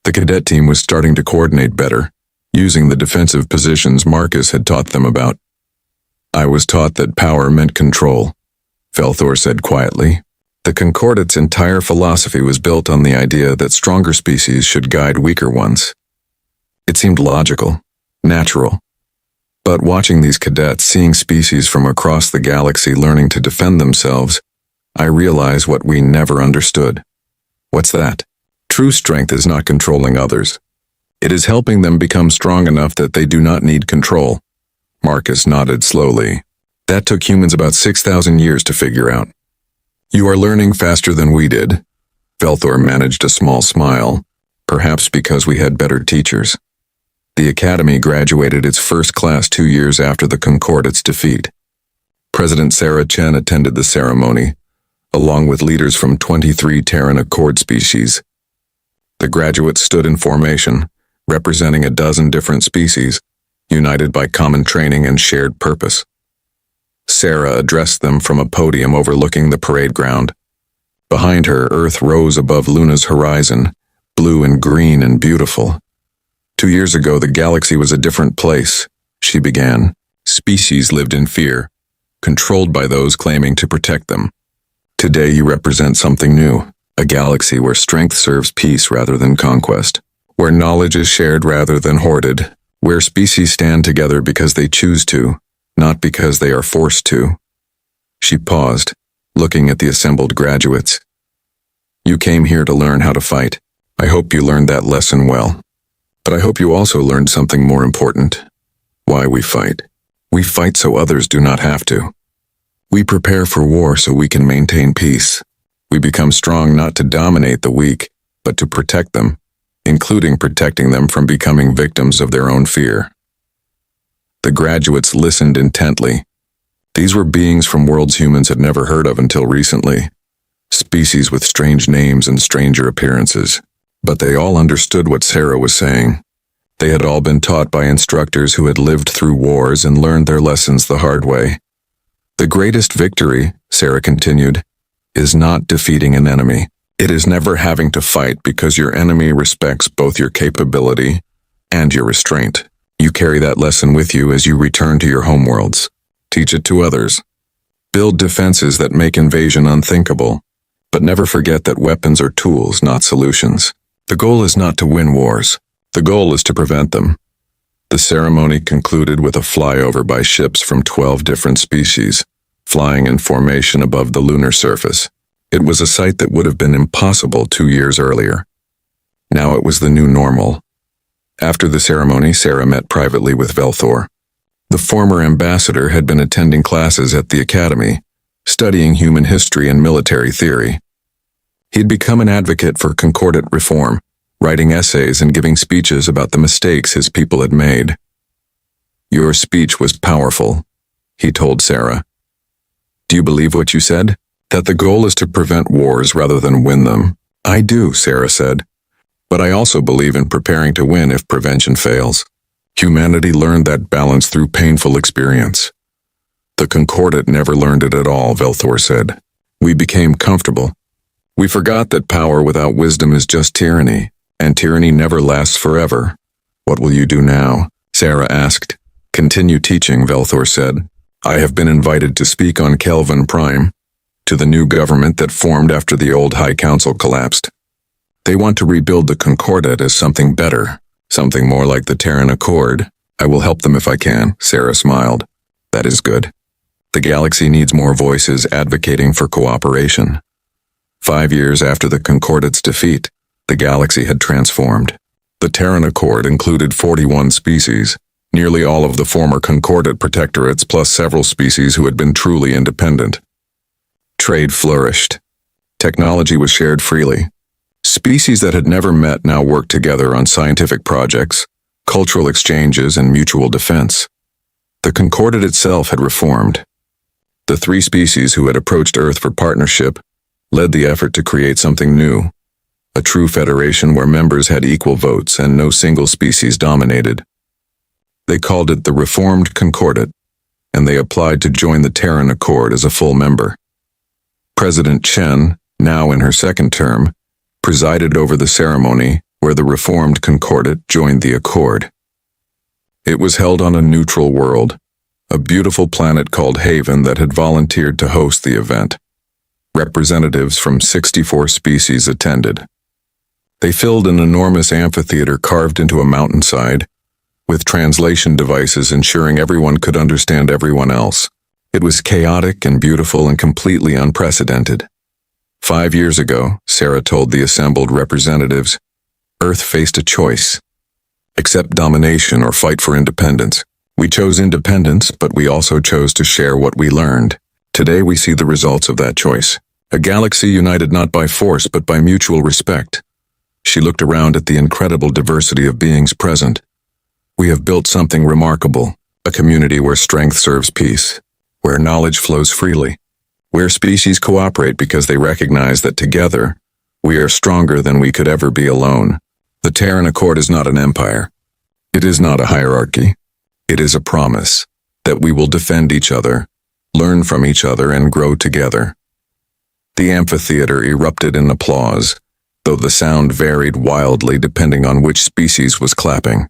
S1: The cadet team was starting to coordinate better, using the defensive positions Marcus had taught them about. "I was taught that power meant control," Velthor said quietly. The Concordat's entire philosophy was built on the idea that stronger species should guide weaker ones. It seemed logical, natural. But watching these cadets, seeing species from across the galaxy learning to defend themselves, I realized what we never understood. What's that? True strength is not controlling others. It is helping them become strong enough that they do not need control. Marcus nodded slowly. That took humans about 6,000 years to figure out. "You are learning faster than we did." Velthor managed a small smile, perhaps because we had better teachers. The Academy graduated its first class 2 years after the Concordat's defeat. President Sarah Chen attended the ceremony, along with leaders from 23 Terran Accord species. The graduates stood in formation, representing a dozen different species, united by common training and shared purpose. Sarah addressed them from a podium overlooking the parade ground. Behind her, Earth rose above Luna's horizon, blue and green and beautiful. 2 years ago, the galaxy was a different place, she began. Species lived in fear, controlled by those claiming to protect them. Today you represent something new, a galaxy where strength serves peace rather than conquest, where knowledge is shared rather than hoarded, where species stand together because they choose to, not because they are forced to. She paused, looking at the assembled graduates. You came here to learn how to fight. I hope you learned that lesson well. But I hope you also learned something more important. Why we fight. We fight so others do not have to. We prepare for war so we can maintain peace. We become strong not to dominate the weak, but to protect them, including protecting them from becoming victims of their own fear. The graduates listened intently. These were beings from worlds humans had never heard of until recently. Species with strange names and stranger appearances. But they all understood what Sarah was saying. They had all been taught by instructors who had lived through wars and learned their lessons the hard way. The greatest victory, Sarah continued, is not defeating an enemy. It is never having to fight because your enemy respects both your capability and your restraint. You carry that lesson with you as you return to your homeworlds. Teach it to others. Build defenses that make invasion unthinkable, but never forget that weapons are tools, not solutions. The goal is not to win wars. The goal is to prevent them. The ceremony concluded with a flyover by ships from 12 different species, flying in formation above the lunar surface. It was a sight that would have been impossible 2 years earlier. Now it was the new normal. After the ceremony, Sarah met privately with Velthor. The former ambassador had been attending classes at the academy, studying human history and military theory. He'd become an advocate for concordant reform, writing essays and giving speeches about the mistakes his people had made. Your speech was powerful, he told Sarah. Do you believe what you said? That the goal is to prevent wars rather than win them? I do, Sarah said. But I also believe in preparing to win if prevention fails. Humanity learned that balance through painful experience. The Concordat never learned it at all, Velthor said. We became comfortable. We forgot that power without wisdom is just tyranny, and tyranny never lasts forever. What will you do now? Sarah asked. Continue teaching, Velthor said. I have been invited to speak on Kelvin Prime, to the new government that formed after the old High Council collapsed. They want to rebuild the Concordat as something better, something more like the Terran Accord. I will help them if I can, Sarah smiled. That is good. The galaxy needs more voices advocating for cooperation. 5 years after the Concordat's defeat, the galaxy had transformed. The Terran Accord included 41 species, nearly all of the former Concordat protectorates plus several species who had been truly independent. Trade flourished. Technology was shared freely. Species that had never met now worked together on scientific projects, cultural exchanges, and mutual defense. The Concordat itself had reformed. The 3 species who had approached Earth for partnership led the effort to create something new, a true federation where members had equal votes and no single species dominated. They called it the Reformed Concordat, and they applied to join the Terran Accord as a full member. President Chen, now in her 2nd term, presided over the ceremony where the Reformed Concordat joined the Accord. It was held on a neutral world, a beautiful planet called Haven that had volunteered to host the event. Representatives from 64 species attended. They filled an enormous amphitheater carved into a mountainside, with translation devices ensuring everyone could understand everyone else. It was chaotic and beautiful and completely unprecedented. 5 years ago, Sarah told the assembled representatives, Earth faced a choice. Accept domination or fight for independence. We chose independence, but we also chose to share what we learned. Today we see the results of that choice. A galaxy united not by force but by mutual respect. She looked around at the incredible diversity of beings present. We have built something remarkable, a community where strength serves peace, where knowledge flows freely, where species cooperate because they recognize that together, we are stronger than we could ever be alone. The Terran Accord is not an empire. It is not a hierarchy. It is a promise that we will defend each other, learn from each other, and grow together. The amphitheater erupted in applause, though the sound varied wildly depending on which species was clapping.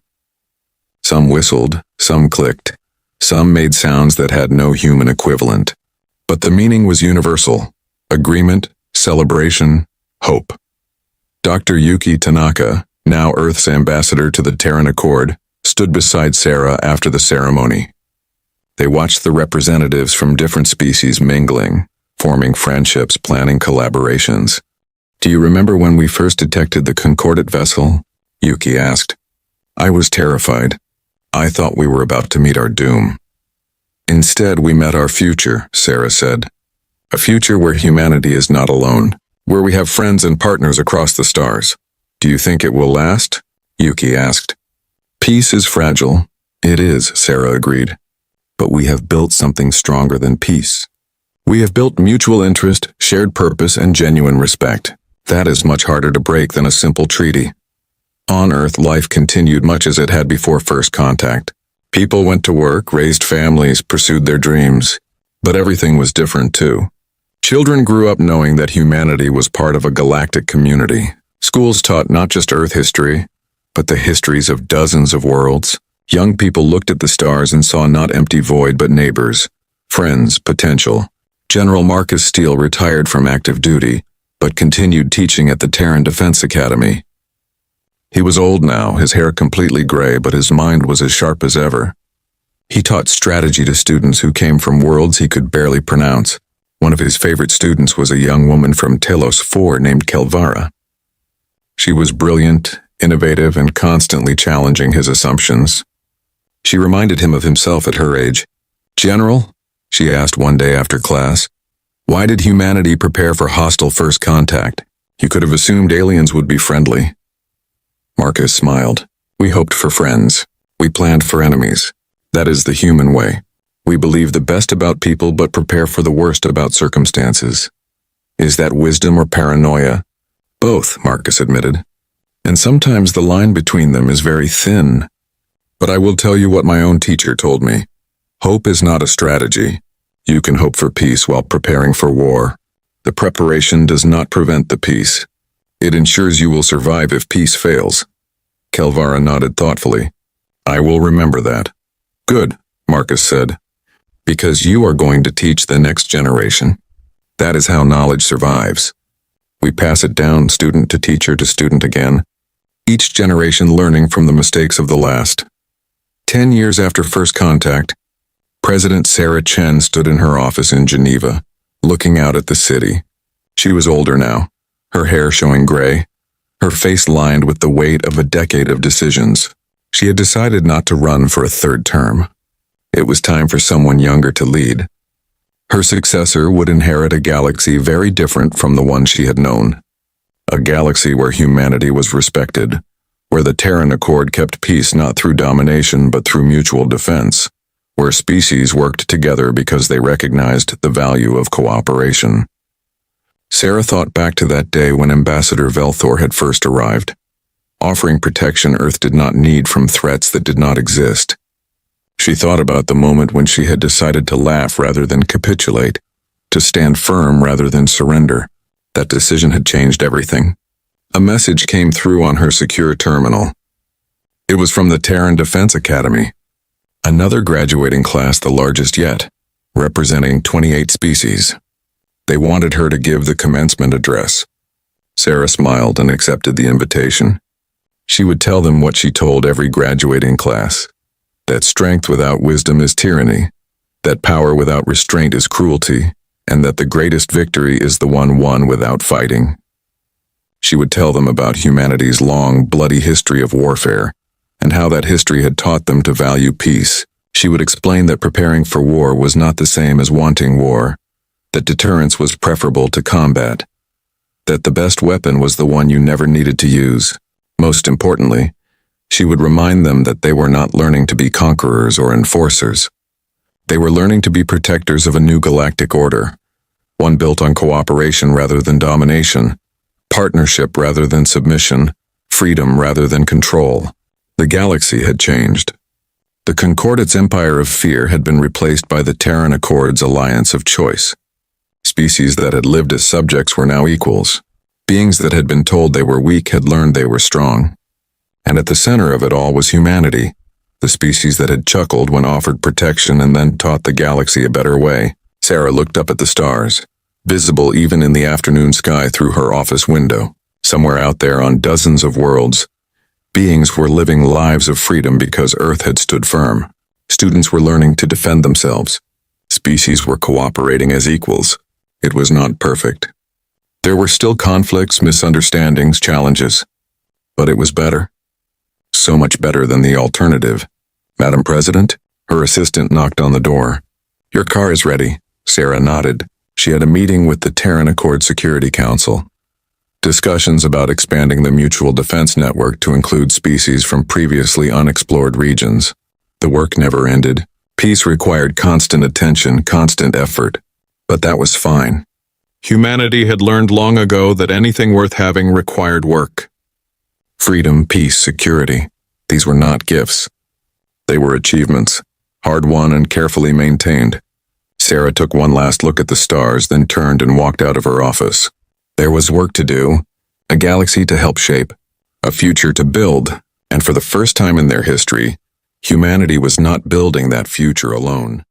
S1: Some whistled, some clicked, some made sounds that had no human equivalent. But the meaning was universal: agreement, celebration, hope. Dr. Yuki Tanaka, now Earth's ambassador to the Terran Accord, stood beside Sarah after the ceremony. They watched the representatives from different species mingling, forming friendships, planning collaborations. "Do you remember when we first detected the Concordat vessel?" Yuki asked. "I was terrified. I thought we were about to meet our doom." "Instead, we met our future," Sarah said. "A future where humanity is not alone, where we have friends and partners across the stars." "Do you think it will last?" Yuki asked. "Peace is fragile." "It is," Sarah agreed. "But we have built something stronger than peace. We have built mutual interest, shared purpose, and genuine respect. That is much harder to break than a simple treaty." On Earth, life continued much as it had before first contact. People went to work, raised families, pursued their dreams. But everything was different too. Children grew up knowing that humanity was part of a galactic community. Schools taught not just Earth history, but the histories of dozens of worlds. Young people looked at the stars and saw not empty void but neighbors, friends, potential. General Marcus Steele retired from active duty, but continued teaching at the Terran Defense Academy. He was old now, his hair completely gray, but his mind was as sharp as ever. He taught strategy to students who came from worlds he could barely pronounce. One of his favorite students was a young woman from Telos 4 named Kelvara. She was brilliant, innovative, and constantly challenging his assumptions. She reminded him of himself at her age. "General," she asked one day after class, "why did humanity prepare for hostile first contact? You could have assumed aliens would be friendly." Marcus smiled. "We hoped for friends. We planned for enemies. That is the human way. We believe the best about people but prepare for the worst about circumstances." "Is that wisdom or paranoia?" "Both," Marcus admitted. "And sometimes the line between them is very thin. But I will tell you what my own teacher told me. Hope is not a strategy. You can hope for peace while preparing for war. The preparation does not prevent the peace. It ensures you will survive if peace fails." Kelvara nodded thoughtfully. "I will remember that." "Good," Marcus said. "Because you are going to teach the next generation. That is how knowledge survives. We pass it down, student to student again, each generation learning from the mistakes of the last." 10 years after first contact, President Sarah Chen stood in her office in Geneva, looking out at the city. She was older now, her hair showing gray, her face lined with the weight of a decade of decisions. She had decided not to run for a third term. It was time for someone younger to lead. Her successor would inherit a galaxy very different from the one she had known. A galaxy where humanity was respected, where the Terran Accord kept peace not through domination but through mutual defense, where species worked together because they recognized the value of cooperation. Sarah thought back to that day when Ambassador Velthor had first arrived, offering protection Earth did not need from threats that did not exist. She thought about the moment when she had decided to laugh rather than capitulate, to stand firm rather than surrender. That decision had changed everything. A message came through on her secure terminal. It was from the Terran Defense Academy, another graduating class, the largest yet, representing 28 species. They wanted her to give the commencement address. Sarah smiled and accepted the invitation. She would tell them what she told every graduating class, that strength without wisdom is tyranny, that power without restraint is cruelty, and that the greatest victory is the one won without fighting. She would tell them about humanity's long, bloody history of warfare, and how that history had taught them to value peace. She would explain that preparing for war was not the same as wanting war, that deterrence was preferable to combat, that the best weapon was the one you never needed to use. Most importantly, she would remind them that they were not learning to be conquerors or enforcers. They were learning to be protectors of a new galactic order, one built on cooperation rather than domination, partnership rather than submission, freedom rather than control. The galaxy had changed. The Concordate's empire of fear had been replaced by the Terran Accord's alliance of choice. Species that had lived as subjects were now equals. Beings that had been told they were weak had learned they were strong. And at the center of it all was humanity, the species that had chuckled when offered protection and then taught the galaxy a better way. Sarah looked up at the stars, visible even in the afternoon sky through her office window. Somewhere out there on dozens of worlds, beings were living lives of freedom because Earth had stood firm. Students were learning to defend themselves. Species were cooperating as equals. It was not perfect. There were still conflicts, misunderstandings, challenges. But it was better. So much better than the alternative. Madam President? Her assistant knocked on the door. Your car is ready. Sarah nodded. She had a meeting with the Terran Accord Security Council. Discussions about expanding the mutual defense network to include species from previously unexplored regions. The work never ended. Peace required constant attention, constant effort. But that was fine. Humanity had learned long ago that anything worth having required work. Freedom, peace, security. These were not gifts. They were achievements, hard-won and carefully maintained. Sarah took one last look at the stars, then turned and walked out of her office. There was work to do, a galaxy to help shape, a future to build, and for the first time in their history, humanity was not building that future alone.